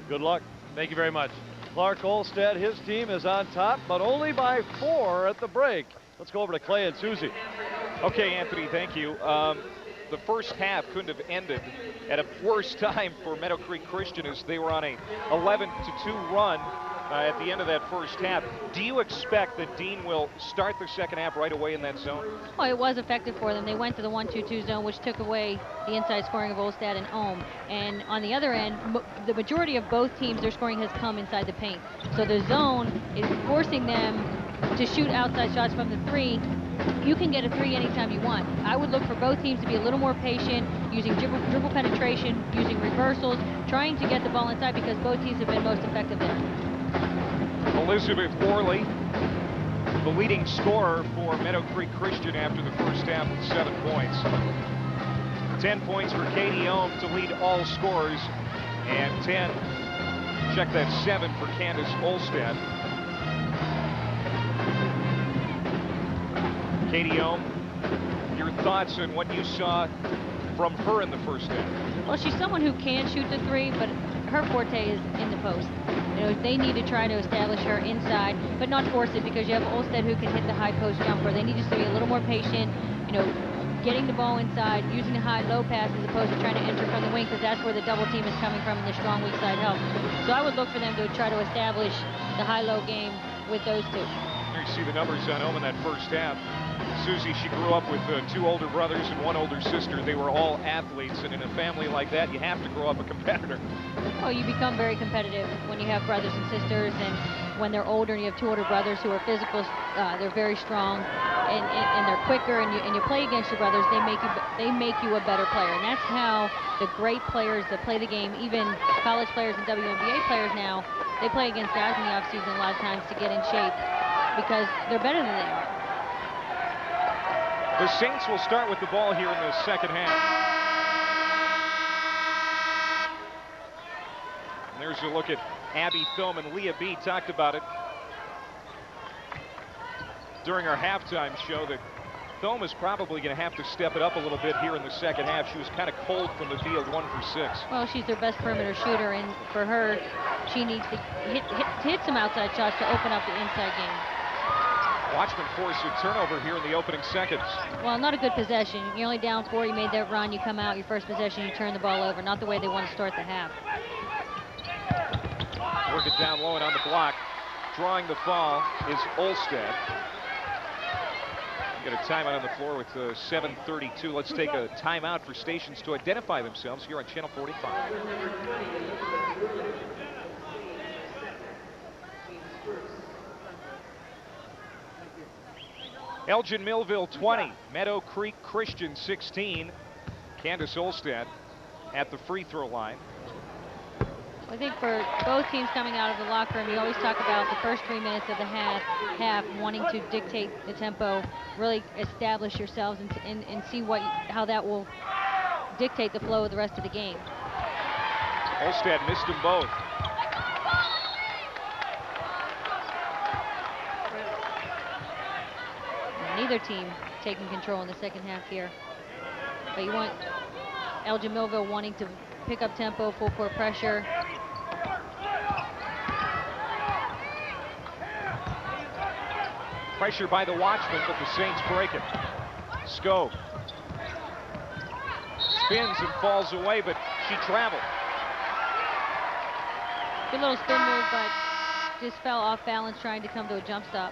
Good luck. Thank you very much. Clark Olstead, his team is on top, but only by 4 at the break. Let's go over to Clay and Susie. Okay, Anthony, thank you. The first half couldn't have ended at a worse time for Meadow Creek Christian as they were on a 11-2 run at the end of that first half. Do you expect that Dean will start the second half right away in that zone? Well, it was effective for them. They went to the 1-2-2 zone, which took away the inside scoring of Olstad and Ohm. And on the other end, the majority of both teams, their scoring has come inside the paint. So the zone is forcing them to shoot outside shots from the 3. You can get a 3 anytime you want. I would look for both teams to be a little more patient, using dribble penetration, using reversals, trying to get the ball inside because both teams have been most effective there. Elizabeth Worley, the leading scorer for Meadow Creek Christian after the first half with 7 points. 10 points for Katie Ohm to lead all scorers, and 10, check that, 7 for Candace Olstad. Katie Ohm, your thoughts on what you saw from her in the first half? Well, she's someone who can shoot the 3, but her forte is in the post. You know, they need to try to establish her inside, but not force it because you have Olstead who can hit the high post jumper. They need just to be a little more patient, you know, getting the ball inside, using the high-low pass as opposed to trying to enter from the wing because that's where the double team is coming from and the strong weak side help. So I would look for them to try to establish the high-low game with those 2. Here you see the numbers on Ohm in that first half. Susie, she grew up with 2 older brothers and 1 older sister. They were all athletes, and in a family like that, you have to grow up a competitor. Well, you become very competitive when you have brothers and sisters, and when they're older and you have 2 older brothers who are physical, they're very strong, and they're quicker, and you play against your brothers, they make you a better player. And that's how the great players that play the game, even college players and WNBA players now, they play against guys in the offseason a lot of times to get in shape because they're better than they are. The Saints will start with the ball here in the second half. And there's a look at Abby Thom, and Leah B talked about it during our halftime show that Thom is probably going to have to step it up a little bit here in the second half. She was kind of cold from the field, 1 for 6. Well, she's their best perimeter shooter, and for her, she needs to hit some outside shots to open up the inside game. Watchmen force a turnover here in the opening seconds. Well, not a good possession. You're only down 4, you made that run, you come out, your first possession, you turn the ball over. Not the way they want to start the half. Work it down low and on the block. Drawing the foul is Olstad. Got a timeout on the floor with 7:32. Let's take a timeout for stations to identify themselves here on Channel 45. Elgin-Millville 20, Meadow Creek Christian 16. Candace Olstad at the free throw line. I think for both teams coming out of the locker room, you always talk about the first 3 minutes of the half wanting to dictate the tempo, really establish yourselves and see how that will dictate the flow of the rest of the game. Olstad missed them both. Neither team taking control in the second half here. But you want Elgin-Millville wanting to pick up tempo, full court pressure. Pressure by the Watchmen, but the Saints break it. Scope spins and falls away, but she traveled. Good little spin move, but just fell off balance trying to come to a jump stop.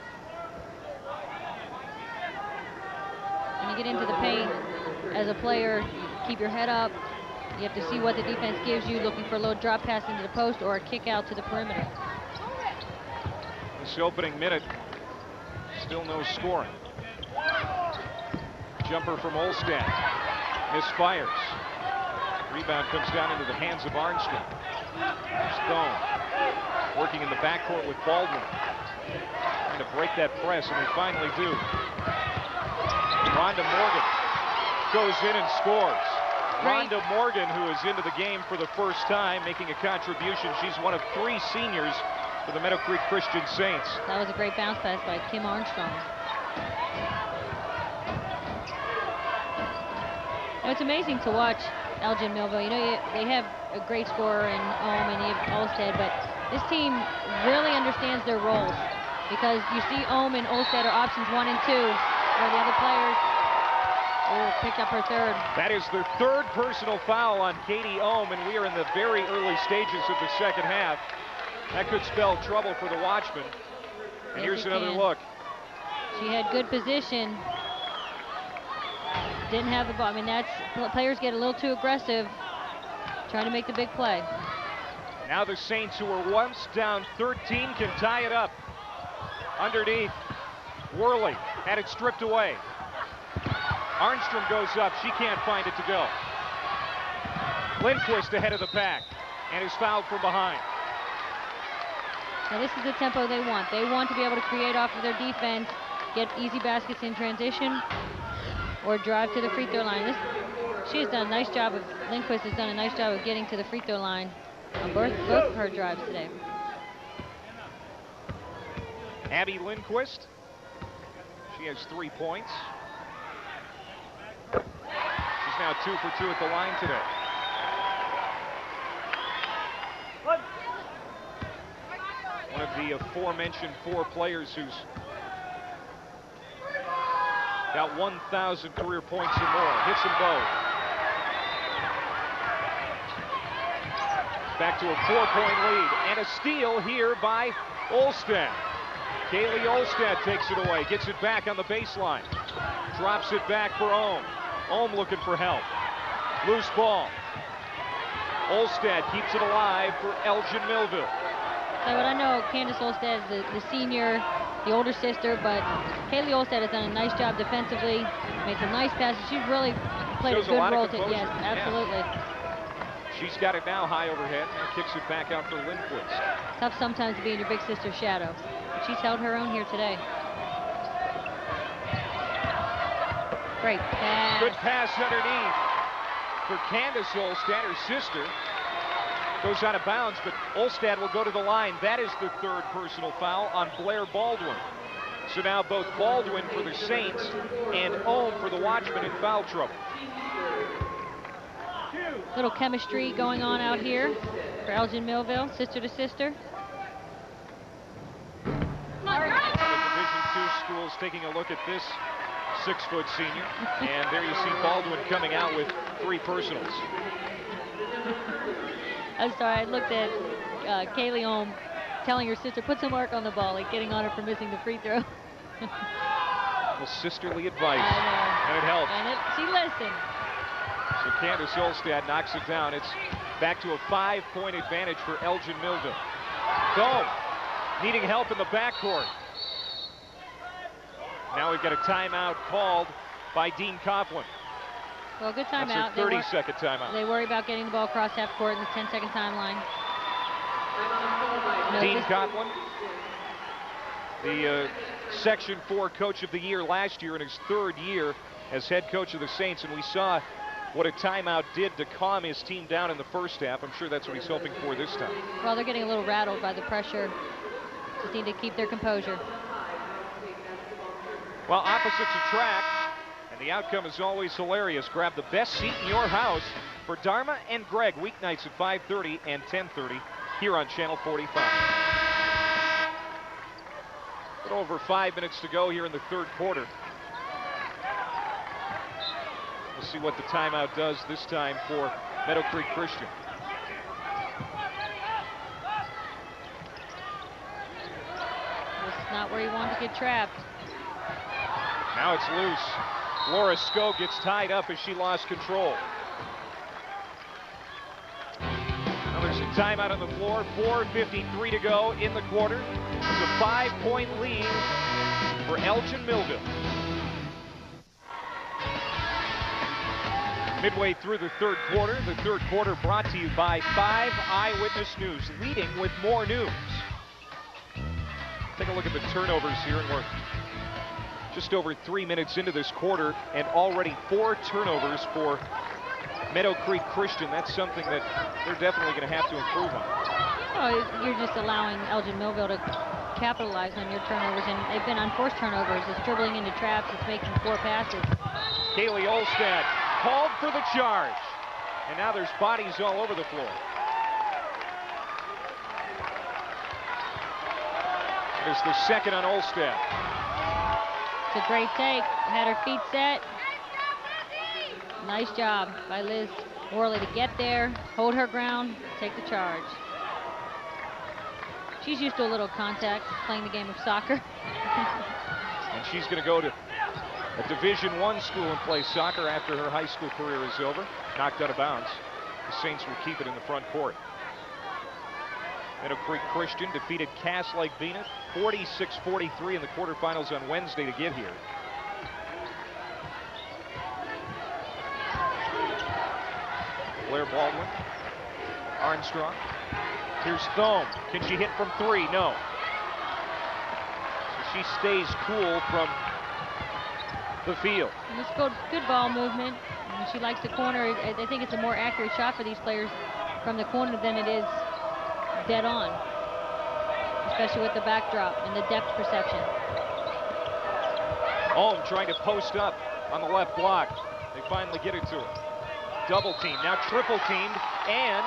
When you get into the paint as a player, keep your head up. You have to see what the defense gives you, looking for a little drop pass into the post or a kick out to the perimeter. This opening minute, still no scoring. Jumper from Olstad. Misfires. Rebound comes down into the hands of Arnstrom. Thom working in the backcourt with Baldwin. Trying to break that press, and they finally do. Rhonda Morgan goes in and scores. Rhonda Morgan, who is into the game for the first time, making a contribution. She's one of 3 seniors for the Meadow Creek Christian Saints. That was a great bounce pass by Kim Armstrong. It's amazing to watch Elgin-Millville. You know, they have a great scorer in Ohm and you have Olstad, but this team really understands their roles because you see Ohm and Olstad are options 1 and 2, where the other players picked up her third. That is their third personal foul on Katie Ohm, and we are in the very early stages of the second half. That could spell trouble for the Watchmen. And here's another look. She had good position. Didn't have the ball. I mean, players get a little too aggressive trying to make the big play. Now the Saints, who were once down 13, can tie it up. Underneath, Worley had it stripped away. Arnstrom goes up. She can't find it to go. Lindquist ahead of the pack and is fouled from behind. Now this is the tempo they want. They want to be able to create off of their defense, get easy baskets in transition, or drive to the free throw line. She has done a nice job of, Lindquist has done a nice job of getting to the free throw line on both of her drives today. Abby Lindquist, she has 3 points. She's now 2 for 2 at the line today. One of the aforementioned 4 players who's got 1,000 career points or more. Hits them both. Back to a 4-point lead and a steal here by Olstad. Kaylee Olstad takes it away, gets it back on the baseline. Drops it back for Ohm. Ohm looking for help. Loose ball. Olstad keeps it alive for Elgin-Millville. So what I know, Candace Olstad is the senior, the older sister, but Kaylee Olstad has done a nice job defensively, made some nice passes. She's really played a good role. Yes, absolutely. Yeah. She's got it now high overhead and kicks it back out for Lindquist. Tough sometimes to be in your big sister's shadow. But she's held her own here today. Great pass. Good pass underneath for Candace Olstad, her sister. Goes out of bounds, but Olstad will go to the line. That is the 3rd personal foul on Blair Baldwin. So now both Baldwin for the Saints and Ohm for the Watchmen in foul trouble. Little chemistry going on out here for Elgin-Millville, sister to sister. The Division II schools taking a look at this 6-foot senior. And there you see Baldwin coming out with 3 personals. I'm sorry, I looked at Kaylee Ohm telling her sister, put some mark on the ball, like getting on her for missing the free throw. Well, sisterly advice. I know. And it helped. And she listened. So Candace Olstad knocks it down. It's back to a 5-point advantage for Elgin-Millville. Thom needing help in the backcourt. Now we've got a timeout called by Dean Coughlin. Well, good timeout. That's a 30-second timeout. They worry about getting the ball across half court in the 10-second timeline. Dean Coughlin, the Section 4 Coach of the Year last year in his 3rd year as head coach of the Saints, and we saw what a timeout did to calm his team down in the first half. I'm sure that's what he's hoping for this time. Well, they're getting a little rattled by the pressure. Just need to keep their composure. Well, opposites attract, and the outcome is always hilarious. Grab the best seat in your house for Dharma and Greg, weeknights at 5:30 and 10:30 here on Channel 45. A little over 5 minutes to go here in the 3rd quarter. We'll see what the timeout does this time for Meadow Creek Christian. This is not where you want to get trapped. Now it's loose. Laura Skow gets tied up as she lost control. Now there's a timeout on the floor. 4:53 to go in the quarter. It's a 5-point lead for Elgin-Millville. Midway through the 3rd quarter. The 3rd quarter brought to you by 5 Eyewitness News, leading with more news. Take a look at the turnovers here, and we're just over 3 minutes into this quarter, and already 4 turnovers for Meadow Creek Christian. That's something that they're definitely going to have to improve on. Oh, you're just allowing Elgin-Millville to capitalize on your turnovers, and they've been unforced turnovers. It's dribbling into traps. It's making 4 passes. Kaylee Olstad called for the charge, and now there's bodies all over the floor. There's the second on Olstad. It's a great take. Had her feet set. Nice job by Liz Worley to get there, hold her ground, take the charge. She's used to a little contact, playing the game of soccer. And she's going to go to a Division I school and play soccer after her high school career is over. Knocked out of bounds. The Saints will keep it in the front court. Meadow Creek Christian defeated Cass Lake Venus 46-43 in the quarterfinals on Wednesday to get here. Blair Baldwin, Armstrong. Here's Thom. Can she hit from 3? No. So she stays cool from the field. And it's good ball movement. And she likes the corner. I think it's a more accurate shot for these players from the corner than it is dead on, especially with the backdrop and the depth perception. Ohm trying to post up on the left block. They finally get it to her. Double team, now triple teamed, and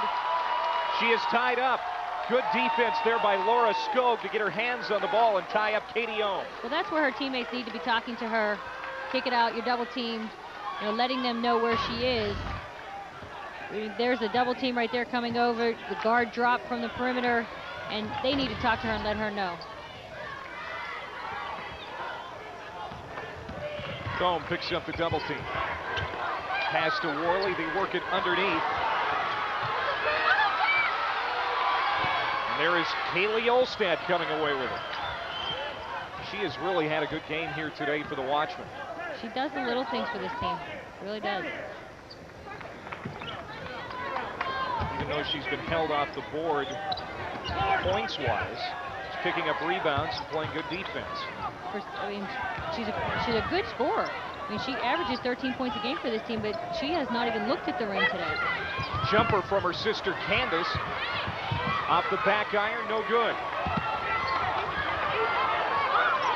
she is tied up. Good defense there by Laura Skow to get her hands on the ball and tie up Katie Ohm. Well, that's where her teammates need to be talking to her. Kick it out, you're double teamed, letting them know where she is. There's a double team right there coming over. The guard dropped from the perimeter, and they need to talk to her and let her know. Thom picks up the double team. Pass to Worley, they work it underneath. And there is Kaylee Olstad coming away with it. She has really had a good game here today for the Watchmen. She does the little things for this team, she really does. Even though she's been held off the board points-wise, she's picking up rebounds and playing good defense. She's a good scorer. She averages 13 points a game for this team, but she has not even looked at the rim today. Jumper from her sister Candace. Off the back iron, no good.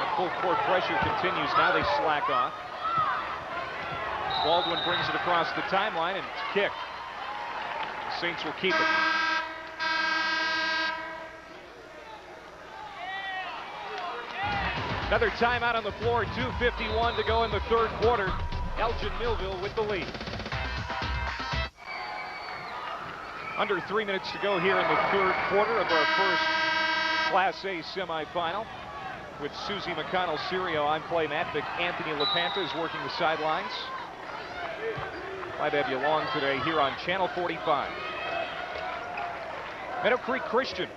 The full court pressure continues. Now they slack off. Baldwin brings it across the timeline, and it's kicked. The Saints will keep it. Another timeout on the floor, 2:51 to go in the third quarter. Elgin-Millville with the lead. Under 3 minutes to go here in the third quarter of our first Class A semifinal. With Susie McConnell-Serio on play mat, Anthony LaPanta is working the sidelines. Glad to have you along today here on Channel 45. Meadow Creek Christian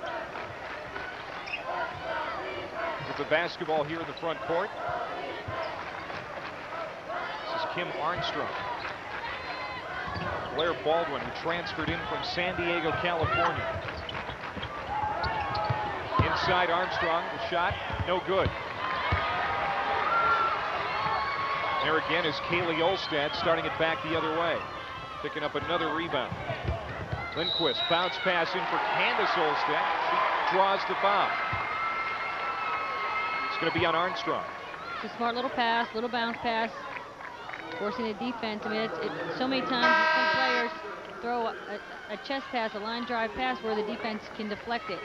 with the basketball here in the front court. This is Kim Armstrong. Blair Baldwin, who transferred in from San Diego, California. Inside Armstrong, the shot, no good. There again is Kaylee Olstad starting it back the other way. Picking up another rebound. Lindquist, bounce pass in for Candace Olstad. She draws the foul. It's going to be on Armstrong. It's a smart little pass, little bounce pass, forcing the defense. I mean, so many times some players throw a chest pass, a line drive pass where the defense can deflect it.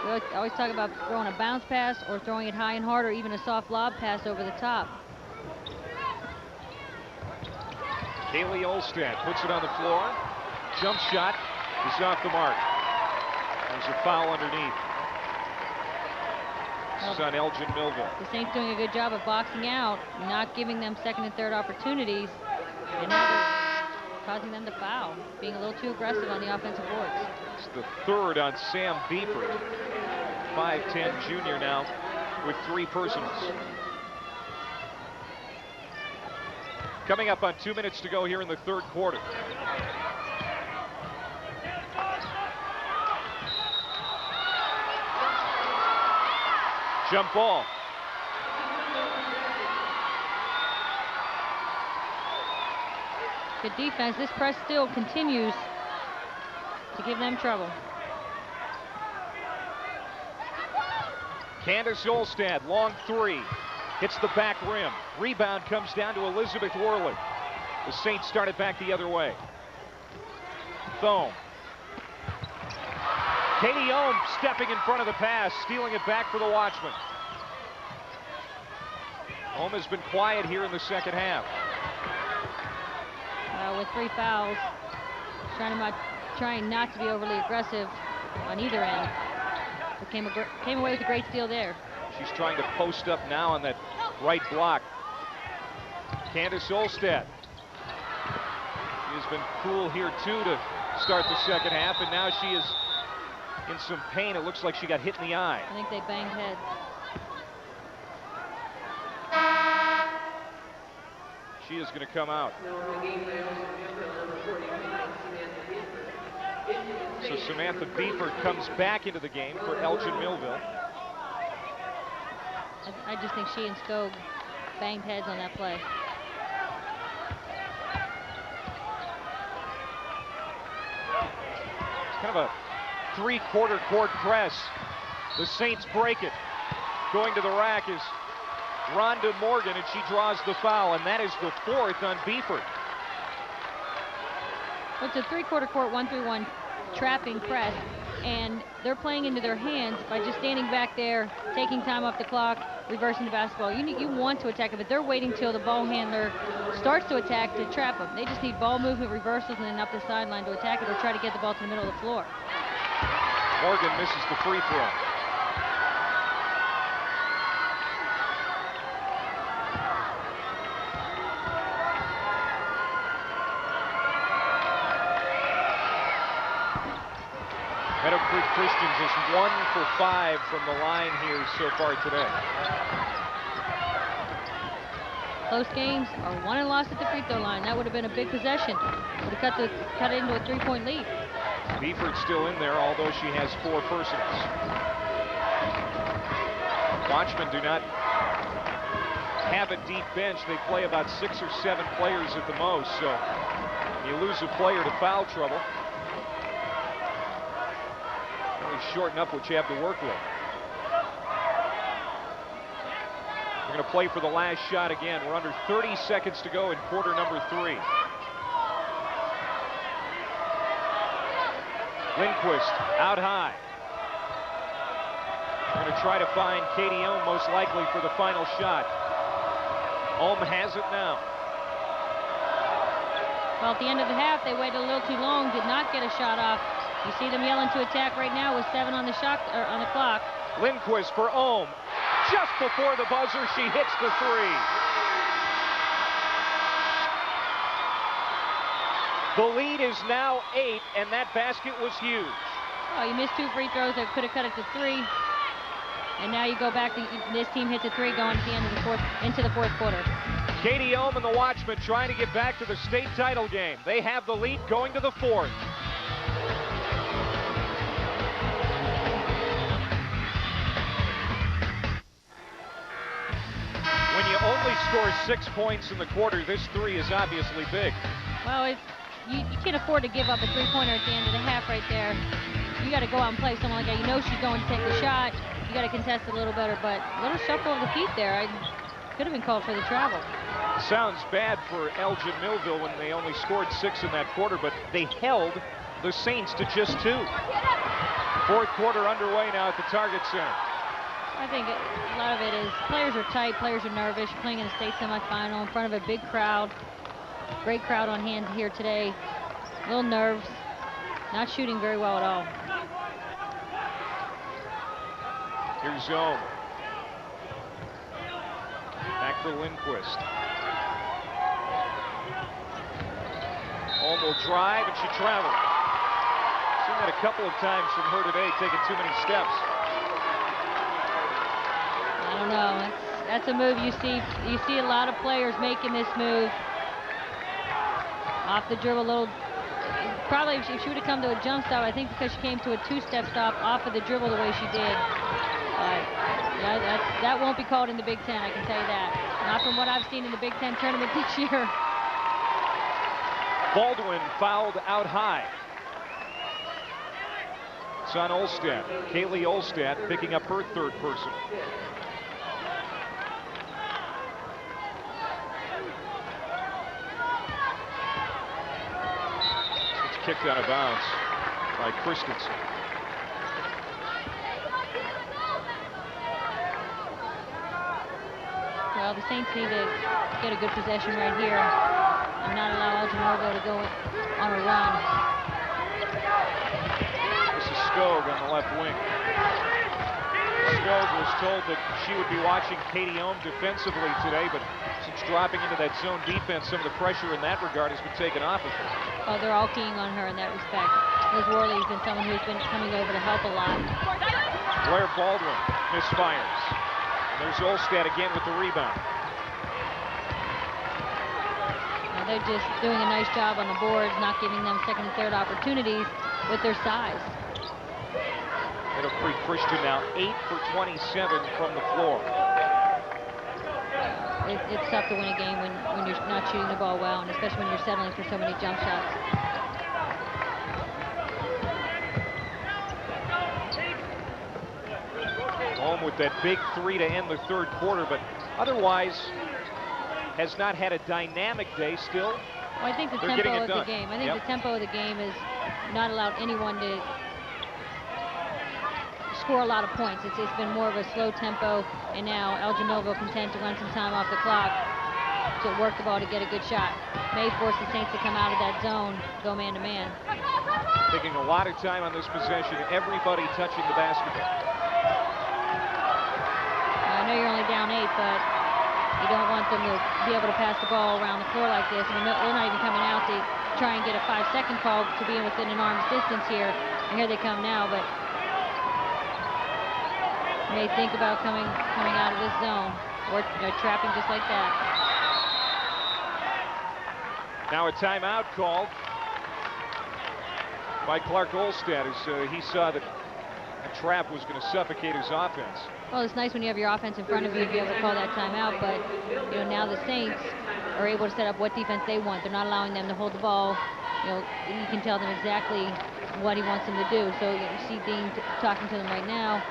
We always talk about throwing a bounce pass or throwing it high and hard or even a soft lob pass over the top. Kaylee Olstad puts it on the floor. Jump shot is off the mark. There's a foul underneath. This is on Elgin-Millville. The Saints doing a good job of boxing out, not giving them second and third opportunities, and now they're causing them to foul, being a little too aggressive on the offensive boards. It's the third on Sam Beeford, 5'10" junior now with 3 personals. Coming up on 2 minutes to go here in the third quarter. Jump ball. Good defense. This press still continues to give them trouble. Candace Olstad, long 3. Hits the back rim. Rebound comes down to Elizabeth Worley. The Saints start it back the other way. Thom. Katie Ohm stepping in front of the pass, stealing it back for the Watchmen. Ohm has been quiet here in the second half. With 3 fouls, trying not to be overly aggressive on either end. But came away with a great steal there. She's trying to post up now on that right block. Candace Olstad. She has been cool here too to start the second half, and now she is in some pain. It looks like she got hit in the eye. I think they banged heads. She is going to come out. So Samantha Beeford comes back into the game for Elgin-Millville. I just think she and Skog banged heads on that play. It's kind of a 3/4 court press. The Saints break it. Going to the rack is Rhonda Morgan, and she draws the foul, and that is the 4th on Beeford. It's a 3/4 court 1-3-1 trapping press, and they're playing into their hands by just standing back there, taking time off the clock, reversing the basketball. You want to attack it, but they're waiting till the ball handler starts to attack to trap them. They just need ball movement, reversals, and then up the sideline to attack it or try to get the ball to the middle of the floor. Morgan misses the free throw. Meadow Creek Christians is 1 for 5 from the line here so far today. Close games are won and lost at the free throw line. That would have been a big possession. Would have cut it into a 3-point lead. Beeford's still in there, although she has 4 personals. Watchmen do not have a deep bench. They play about 6 or 7 players at the most, so you lose a player to foul trouble. Shorten up what you have to work with. We're going to play for the last shot again. We're under 30 seconds to go in quarter number 3. Lindquist out high. Going to try to find Katie Ohm most likely for the final shot. Ohm has it now. Well, at the end of the half, they waited a little too long, did not get a shot off. You see them yelling to attack right now with 7 on the clock. Lindquist for Ohm. Just before the buzzer, she hits the 3. The lead is now 8, and that basket was huge. Oh, you missed 2 free throws that could have cut it to 3. And now you go back to this team hits a 3 going at the end of into the fourth quarter. Katie Ohm and the Watchmen trying to get back to the state title game. They have the lead going to the 4th. When you only score 6 points in the quarter, this 3 is obviously big. Well, you can't afford to give up a 3-pointer at the end of the half right there. You got to go out and play someone like that. You know she's going to take the shot. You got to contest it a little better, but a little shuffle of the feet there. Could have been called for the travel. Sounds bad for Elgin-Millville when they only scored 6 in that quarter, but they held the Saints to just 2. Fourth quarter underway now at the Target Center. I think a lot of it is players are tight, players are nervous. You're playing in a state semifinal in front of a big crowd. Great crowd on hand here today. Little nerves. Not shooting very well at all. Here's Ohm. Back for Lindquist. Ohm will drive, and she travels. Seen that a couple of times from her today, taking too many steps. I don't know. That's a move you see a lot of players making this move. Off the dribble, a little. Probably if she would have come to a jump stop, I think because she came to a 2-step stop off of the dribble the way she did. That won't be called in the Big Ten, I can tell you that. Not from what I've seen in the Big Ten tournament this year. Baldwin fouled out high. It's on Olstad. Kaylee Olstad picking up her 3rd personal. It's kicked out of bounds by Christensen. Well, the Saints need to get a good possession right here and not allow Elgin-Millville to go on a run. This is Skog on the left wing. Skog was told that she would be watching Katie Ohm defensively today, but since dropping into that zone defense, some of the pressure in that regard has been taken off of her. Oh, they're all keying on her in that respect. Liz Worley has been someone who's been coming over to help a lot. Blair Baldwin misfires. And there's Olstad again with the rebound. Now they're just doing a nice job on the boards, not giving them second and third opportunities with their size. Middle Creek Christian now 8 for 27 from the floor. It's tough to win a game when you're not shooting the ball well, and especially when you're settling for so many jump shots. Home with that big 3 to end the 3rd quarter, but otherwise has not had a dynamic day still. Well, I think the tempo of the game. I think the tempo of the game has not allowed anyone to score a lot of points. It's been more of a slow tempo, and now Elgin-Millville content to run some time off the clock to work the ball to get a good shot. May force the Saints to come out of that zone, go man to man. Taking a lot of time on this possession, everybody touching the basketball. I know you're only down 8, but you don't want them to be able to pass the ball around the floor like this. I mean, they're not even coming out to try and get a 5-second call to be within an arm's distance here. And here they come now, but may think about coming out of this zone or trapping just like that. Now a timeout called by Clark Olstad as he saw that a trap was going to suffocate his offense. Well, it's nice when you have your offense in front of you to be able to call that timeout, but now the Saints are able to set up what defense they want. They're not allowing them to hold the ball. You can tell them exactly what he wants them to do. So you see Dean talking to them right now,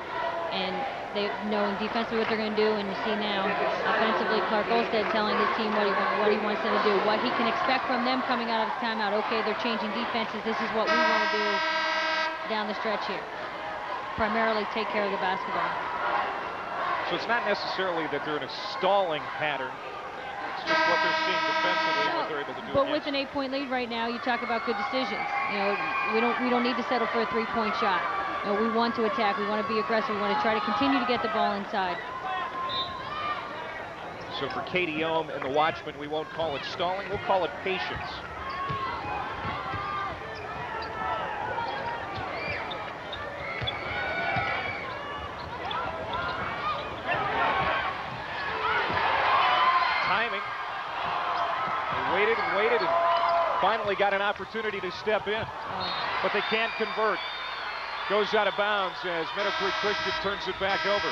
and they knowing defensively what they're going to do, and you see now offensively Clark Olstad telling his team what he wants them to do, what he can expect from them coming out of this timeout. Okay, they're changing defenses. This is what we want to do down the stretch here. Primarily take care of the basketball. So it's not necessarily that they're in a stalling pattern. It's just what they're seeing defensively and what they're able to do. But with an 8-point lead right now, you talk about good decisions. You know, we don't need to settle for a 3-point shot. You know, we want to attack. We want to be aggressive. We want to try to continue to get the ball inside. So for Katie Ohm and the Watchmen, we won't call it stalling. We'll call it patience. Waited and finally got an opportunity to step in, but they can't convert. Goes out of bounds as Meadow Creek Christian turns it back over.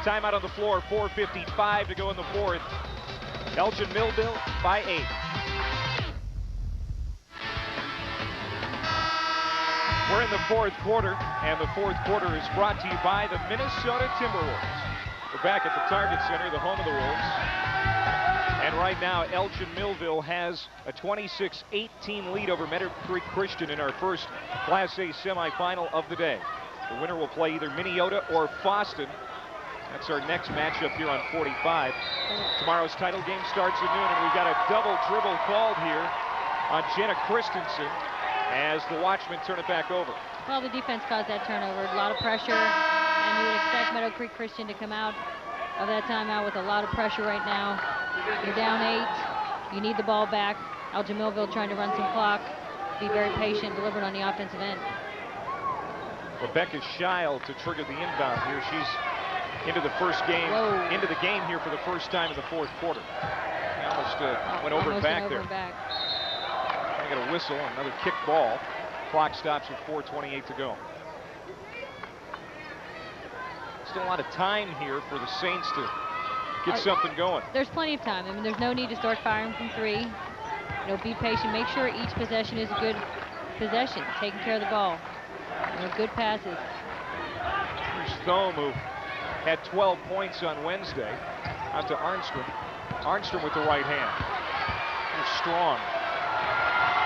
Timeout on the floor, 4:55 to go in the fourth. Elgin-Millville by 8. We're in the fourth quarter, and the fourth quarter is brought to you by the Minnesota Timberwolves. We're back at the Target Center, the home of the Wolves. And right now, Elgin-Millville has a 26-18 lead over Meadow Creek Christian in our first Class A semifinal of the day. The winner will play either Minnesota or Boston. That's our next matchup here on 45. Tomorrow's title game starts at noon, and we've got a double dribble called here on Jenna Christensen as the Watchmen turn it back over. Well, the defense caused that turnover. A lot of pressure, and you would expect Meadow Creek Christian to come out of that timeout with a lot of pressure right now. You're down 8. You need the ball back. Elgin-Millville trying to run some clock. Be very patient, deliberate on the offensive end. Rebecca Scheil to trigger the inbound here. She's into the first game, into the game here for the first time in the fourth quarter. She almost went over and back there. I got a whistle, another kick ball. Clock stops with 4:28 to go. Still a lot of time here for the Saints to get something going. There's plenty of time. I mean, there's no need to start firing from 3. You know, be patient. Make sure each possession is a good possession. Taking care of the ball. You know, good passes. Here's Thom, who had 12 points on Wednesday. Out to Arnstrom. Arnstrom with the right hand. Here's Strong.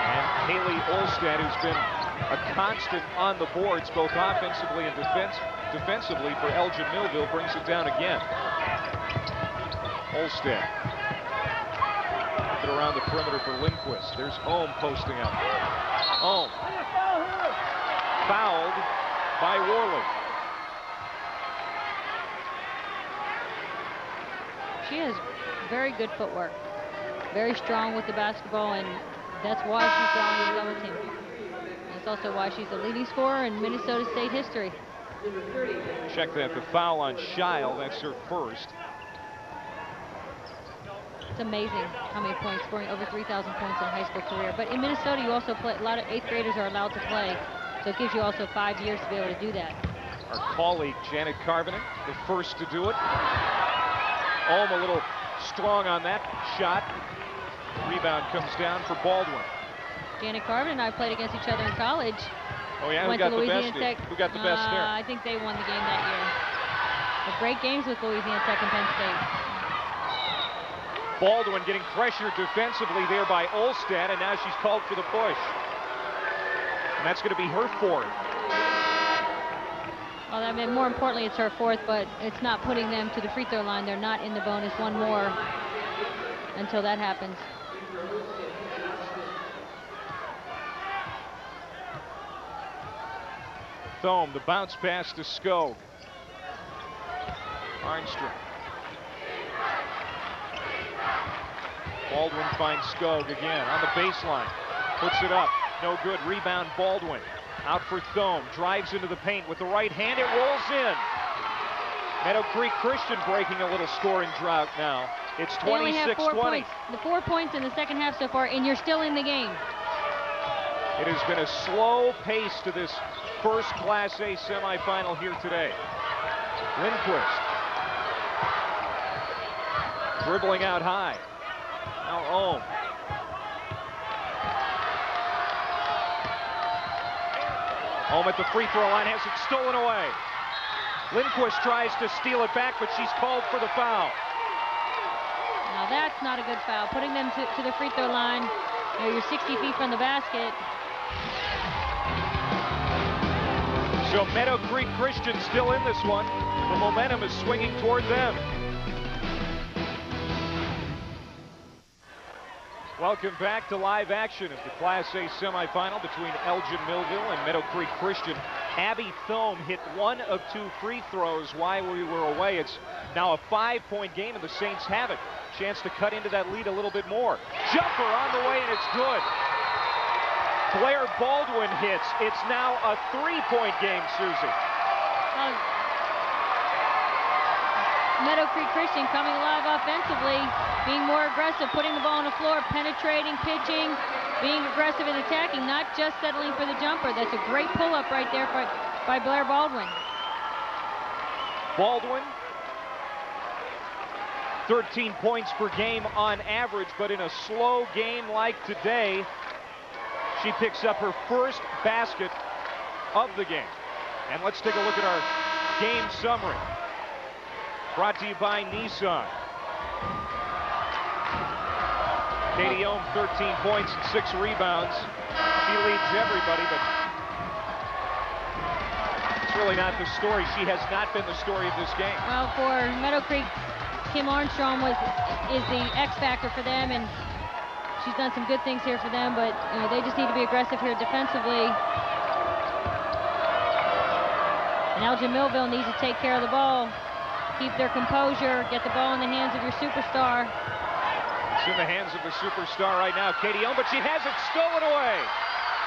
And Haley Olstad, who's been a constant on the boards, both offensively and defensively for Elgin-Millville, brings it down again. Olstad. Get around the perimeter for Lindquist. There's Ohm posting up. Ohm. Fouled by Worley. She has very good footwork. Very strong with the basketball, and that's why she's drawing the double team. That's also why she's the leading scorer in Minnesota State history. Check that, the foul on Scheil, that's her first. It's amazing how many points, scoring over 3,000 points in a high school career. But in Minnesota, you also play, a lot of 8th graders are allowed to play, so it gives you also 5 years to be able to do that. Our colleague, Janet Carvinen, the first to do it. Ohm a little strong on that shot. Rebound comes down for Baldwin. Janet Carvin and I played against each other in college. Oh yeah, who got the best? Who got the best there? I think they won the game that year. But great games with Louisiana Tech and Penn State. Baldwin getting pressured defensively there by Olstad, and now she's called for the push. And that's going to be her 4th. Well, I mean, more importantly, it's her 4th, but it's not putting them to the free throw line. They're not in the bonus. One more until that happens. Thom, the bounce pass to Skog. Arnstrom. Baldwin finds Skog again on the baseline. Puts it up. No good. Rebound Baldwin. Out for Thom. Drives into the paint with the right hand. It rolls in. Meadow Creek Christian breaking a little scoring drought now. It's 26-20. The 4 points in the second half so far, and you're still in the game. It has been a slow pace to this first Class A semifinal here today. Lindquist. Dribbling out high. Now Ohm. Ohm at the free throw line, has it stolen away. Lindquist tries to steal it back, but she's called for the foul. Now that's not a good foul. Putting them to the free throw line. You know, you're 60 feet from the basket. So Meadow Creek Christian still in this one. The momentum is swinging toward them. Welcome back to live action of the Class A semifinal between Elgin-Millville and Meadow Creek Christian. Abby Thom hit 1 of 2 free throws while we were away. It's now a 5-point game, and the Saints have it. Chance to cut into that lead a little bit more. Jumper on the way, and it's good. Blair Baldwin hits. It's now a 3-point game, Susie. Meadow Creek Christian coming alive offensively, being more aggressive, putting the ball on the floor, penetrating, pitching, being aggressive and attacking, not just settling for the jumper. That's a great pull-up right there by Blair Baldwin. Baldwin, 13 points per game on average, but in a slow game like today, she picks up her first basket of the game. And let's take a look at our game summary. Brought to you by Nissan. Katie Ohm, 13 points and 6 rebounds. She leads everybody, but it's really not the story. She has not been the story of this game. Well, for Meadow Creek, Kim Armstrong is the X factor for them, and she's done some good things here for them, but you know, they just need to be aggressive here defensively. And Elgin-Millville needs to take care of the ball. Keep their composure, get the ball in the hands of your superstar. It's in the hands of the superstar right now, Katie Ohm, but she has it stolen away.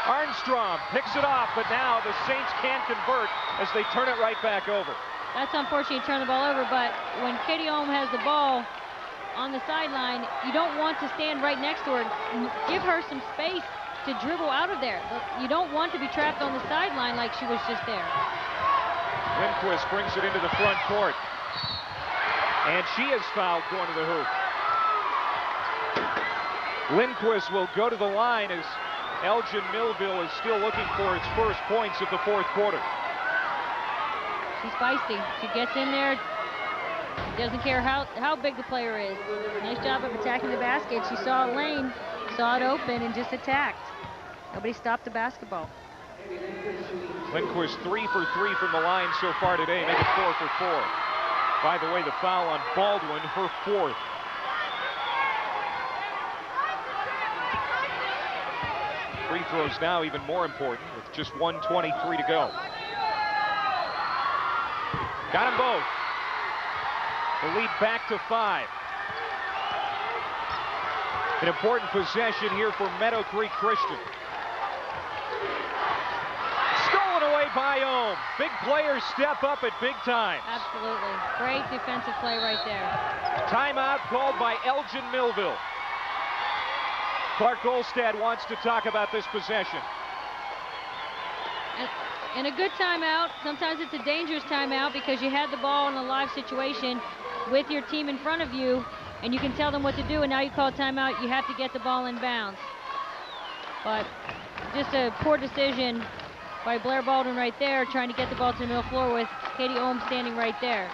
Armstrong picks it off, but now the Saints can't convert as they turn it right back over. That's unfortunate, turn the ball over, but when Katie Ohm has the ball on the sideline, you don't want to stand right next to her. Give her some space to dribble out of there. You don't want to be trapped on the sideline like she was just there. Lindquist brings it into the front court. And she is fouled going to the hoop. Lindquist will go to the line as Elgin-Millville is still looking for its first points of the fourth quarter. She's feisty. She gets in there, doesn't care how big the player is. Nice job of attacking the basket. She saw a lane, saw it open, and just attacked. Nobody stopped the basketball. Lindquist 3 for 3 from the line so far today, make it 4 for 4. By the way, the foul on Baldwin, her 4th. Free throws now even more important with just 1:23 to go. Got them both. The lead back to 5. An important possession here for Meadow Creek Christian. Away by Ohm. Big players step up at big times. Absolutely. Great defensive play right there. Timeout called by Elgin-Millville. Clark Olstad wants to talk about this possession. And a good timeout. Sometimes it's a dangerous timeout because you had the ball in a live situation with your team in front of you, and you can tell them what to do, and now you call timeout, you have to get the ball in bounds. But just a poor decision by Blair Baldwin right there, trying to get the ball to the middle floor with Katie Ohm standing right there.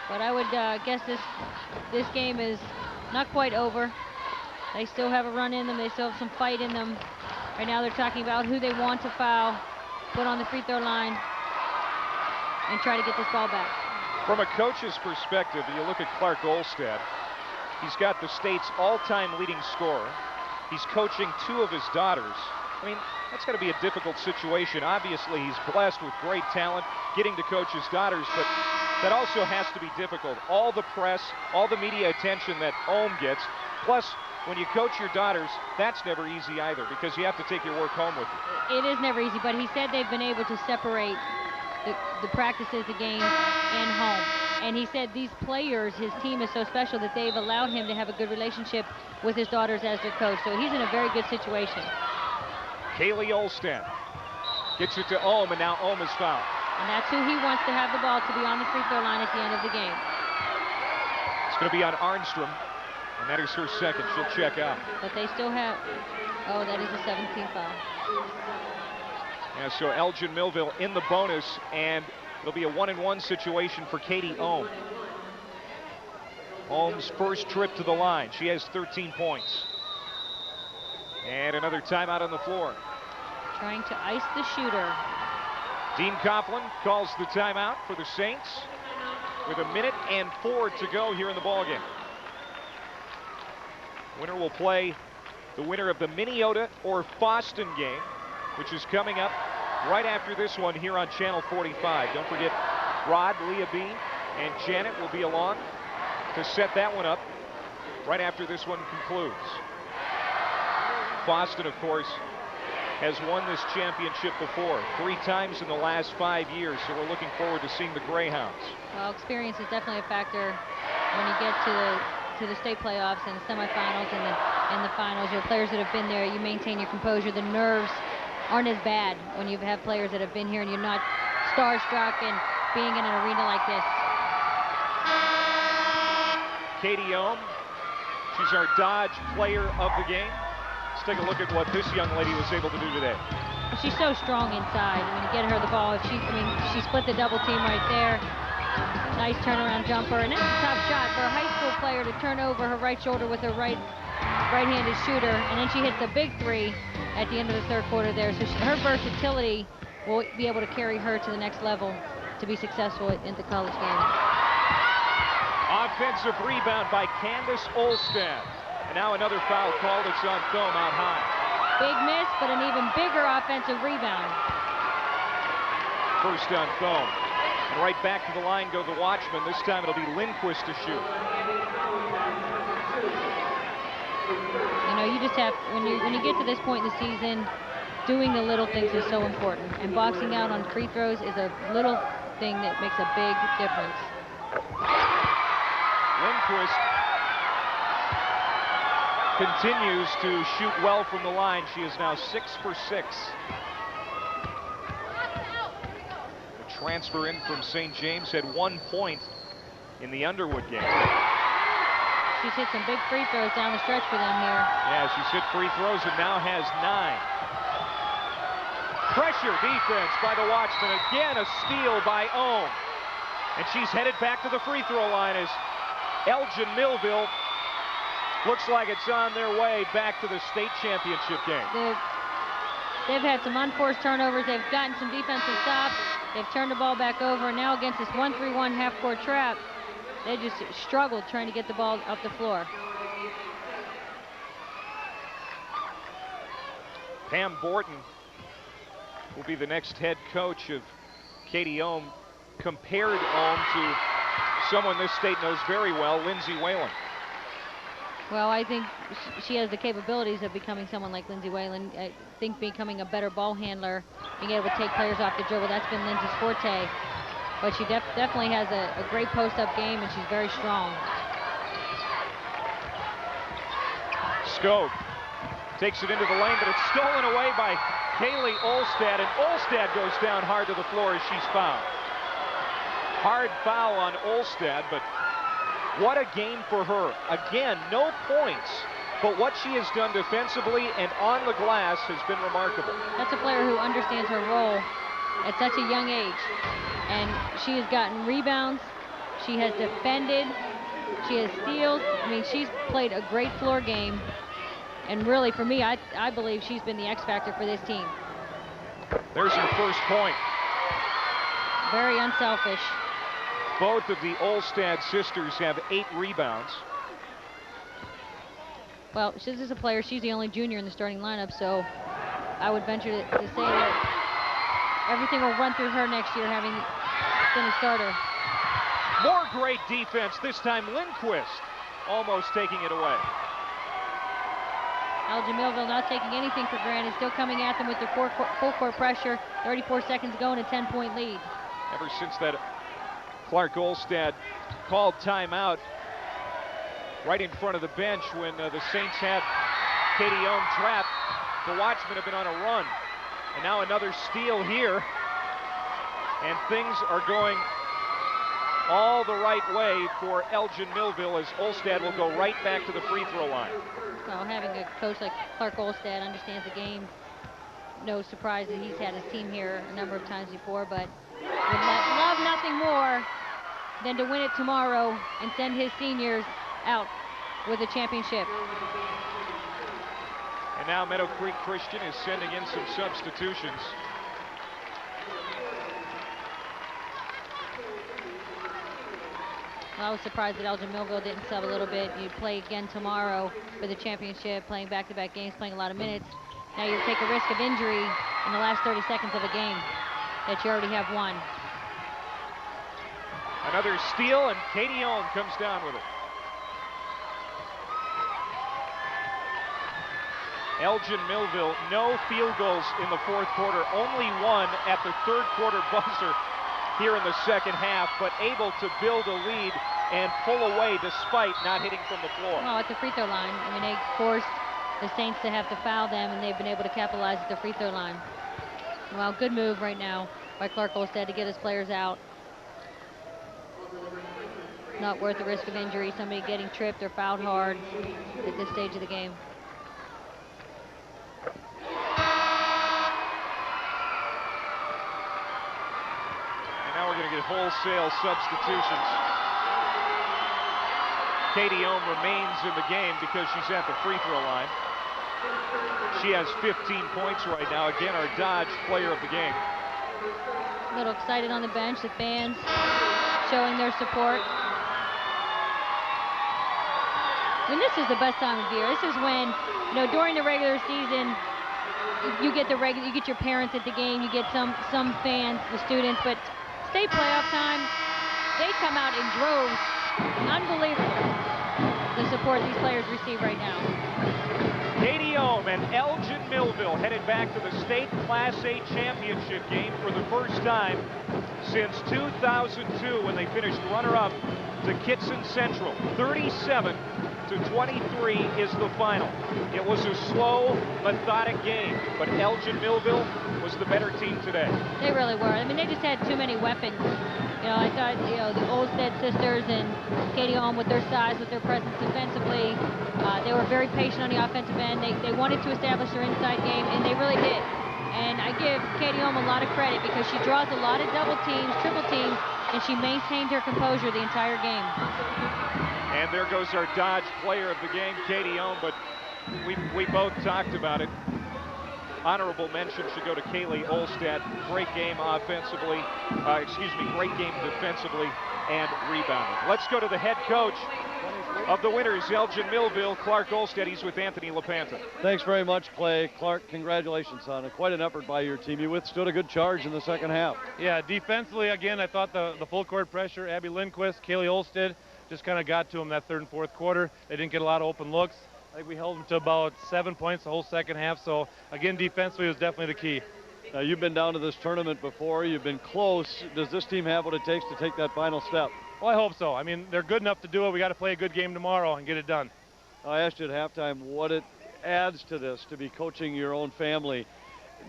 But I would guess this game is not quite over. They still have a run in them. They still have some fight in them. Right now they're talking about who they want to foul, put on the free throw line, and try to get this ball back. From a coach's perspective, you look at Clark Olstad. He's got the state's all-time leading scorer. He's coaching 2 of his daughters. I mean, that's got to be a difficult situation. Obviously, he's blessed with great talent, getting to coach his daughters, but that also has to be difficult. All the press, all the media attention that Ohm gets, plus when you coach your daughters, that's never easy either because you have to take your work home with you. It is never easy, but he said they've been able to separate the practices, the games, and home. And he said these players, his team is so special that they've allowed him to have a good relationship with his daughters as their coach. So he's in a very good situation. Kaylee Olstad gets it to Ohm, and now Ohm is fouled. And that's who he wants to have the ball, to be on the free throw line at the end of the game. It's going to be on Armstrong, and that is her second. She'll check out. But they still have, oh, that is a 17th foul. Yeah, so Elgin-Millville in the bonus, and it'll be a 1-and-1 situation for Katie Ohm. Ohm's first trip to the line. She has 13 points. And another timeout on the floor. trying to ice the shooter. Dean Copeland calls the timeout for the Saints with 1:04 to go here in the ballgame. Winner will play the winner of the Minneota or Boston game, which is coming up right after this one here on Channel 45. Don't forget, Rod, Leah B, and Janet will be along to set that one up right after this one concludes. Boston, of course, has won this championship before, 3 times in the last 5 years, so we're looking forward to seeing the Greyhounds. Well, experience is definitely a factor when you get to the state playoffs and the semifinals and the finals. Your players that have been there, you maintain your composure. The nerves aren't as bad when you have players that have been here and you're not starstruck and being in an arena like this. Katie Ohm, she's our Dodge player of the game. Let's take a look at what this young lady was able to do today. She's so strong inside. When you get her the ball, she split the double team right there. Nice turnaround jumper, and that's a tough shot for a high school player to turn over her right shoulder with her right-handed shooter, and then she hits the big 3 at the end of the 3rd quarter there. So her versatility will be able to carry her to the next level to be successful in the college game. Offensive rebound by Candace Olstad. And now another foul called. It's on Thom out high. Big miss, but an even bigger offensive rebound. First on Thom. And right back to the line go the Watchmen. This time it'll be Lindquist to shoot. You know, you just have, when you get to this point in the season, doing the little things is so important. And boxing out on free throws is a little thing that makes a big difference. Lindquist continues to shoot well from the line. She is now 6 for 6. The transfer in from St. James had 1 point in the Underwood game. She's hit some big free throws down the stretch for them here. Yeah, she's hit free throws and now has 9. Pressure defense by the Watchmen. Again, a steal by Ohm. And she's headed back to the free throw line as Elgin-Millville looks like it's on their way back to the state championship game. They've had some unforced turnovers. They've gotten some defensive stops. They've turned the ball back over. And now against this 1-3-1 half-court trap, they just struggled trying to get the ball up the floor. Pam Borton will be the next head coach of Katie Ohm. Compared Ohm to someone this state knows very well, Lindsay Whalen. Well, I think she has the capabilities of becoming someone like Lindsay Whalen. I think becoming a better ball handler, being able to take players off the dribble, that's been Lindsay's forte. But she definitely has a great post-up game, and she's very strong. Skog takes it into the lane, but it's stolen away by Kaylee Olstad, and Olstad goes down hard to the floor as she's fouled. Hard foul on Olstad, but what a game for her. Again, no points, but what she has done defensively and on the glass has been remarkable. That's a player who understands her role at such a young age. And she has gotten rebounds, she has defended, she has steals. I mean, she's played a great floor game. And really, for me, I believe she's been the X factor for this team. There's her first point. Very unselfish. Both of the Olstad sisters have 8 rebounds. Well, this is a player, she's the only junior in the starting lineup, so I would venture to say that everything will run through her next year, having been a starter. More great defense, this time Lindquist almost taking it away. Elgin-Millville not taking anything for granted, still coming at them with their full court pressure. 34 seconds ago and a 10-point lead. Ever since that Clark Olstad called timeout right in front of the bench when the Saints had Katie Ohm trapped, the Watchmen have been on a run. And now another steal here. And things are going all the right way for Elgin-Millville as Olstad will go right back to the free throw line. Well, having a coach like Clark Olstad understands the game. No surprise that he's had his team here a number of times before, but would love nothing more than to win it tomorrow and send his seniors out with a championship. And now Meadow Creek Christian is sending in some substitutions. Well, I was surprised that Elgin-Millville didn't sub a little bit. You'd play again tomorrow for the championship, playing back-to-back games, playing a lot of minutes. Now you take a risk of injury in the last 30 seconds of a game that you already have won. Another steal, and Katie Ohm comes down with it. Elgin-Millville, no field goals in the fourth quarter, only one at the third quarter buzzer here in the second half, but able to build a lead and pull away despite not hitting from the floor. Well, at the free throw line, I mean, they forced the Saints to have to foul them, and they've been able to capitalize at the free throw line. Well, good move right now by Clark Olstad to get his players out. Not worth the risk of injury, somebody getting tripped or fouled hard at this stage of the game. And now we're going to get wholesale substitutions. Katie Ohm remains in the game because she's at the free throw line. She has 15 points right now. Again, our Dodge player of the game. A little excited on the bench, the fans showing their support. I mean, this is the best time of year. This is when, you know, during the regular season, you get your parents at the game, you get some fans, the students, but state playoff time, they come out in droves. Unbelievable, the support these players receive right now. Katie Ohm and Elgin-Millville headed back to the state Class A championship game for the first time since 2002 when they finished runner-up to Kitson Central. 37-23 is the final. It was a slow, methodic game, but Elgin-Millville was the better team today. They really were. I mean, they just had too many weapons. You know, I thought, you know, the Olstead sisters and Katie Ohm with their size, with their presence defensively, they were very patient on the offensive end. They wanted to establish their inside game, and they really did. And I give Katie Ohm a lot of credit because she draws a lot of double teams, triple teams, and she maintained her composure the entire game. And there goes our Dodge player of the game, Katie Ohm, but we both talked about it. Honorable mention should go to Kaylee Olstad. Great game offensively, great game defensively and rebounding. Let's go to the head coach of the winners, Elgin-Millville, Clark Olstad. He's with Anthony LaPanta. Thanks very much, Clay. Clark, congratulations on it. Quite an effort by your team. You withstood a good charge in the second half. Yeah, defensively, again, I thought the full court pressure, Abby Lindquist, Kaylee Olstad, just kind of got to them that third and fourth quarter. They didn't get a lot of open looks. I think we held them to about 7 points the whole second half. So, again, defensively was definitely the key. Now, you've been down to this tournament before. You've been close. Does this team have what it takes to take that final step? Well, I hope so. I mean, they're good enough to do it. We got to play a good game tomorrow and get it done. I asked you at halftime what it adds to this to be coaching your own family.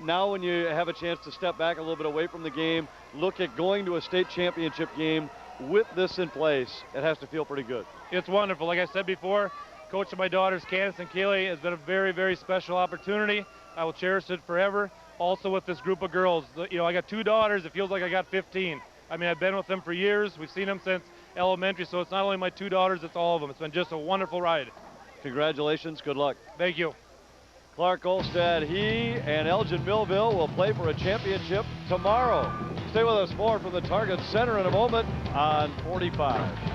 Now when you have a chance to step back a little bit away from the game, look at going to a state championship game with this in place, it has to feel pretty good. It's wonderful. Like I said before, coaching my daughters, Candace and Kaylee, has been a very, very special opportunity. I will cherish it forever. Also with this group of girls. You know, I got 2 daughters. It feels like I got 15. I mean, I've been with them for years. We've seen them since elementary, so it's not only my 2 daughters, it's all of them. It's been just a wonderful ride. Congratulations. Good luck. Thank you. Clark Olstad, he and Elgin-Millville will play for a championship tomorrow. Stay with us, more from the Target Center in a moment on 45.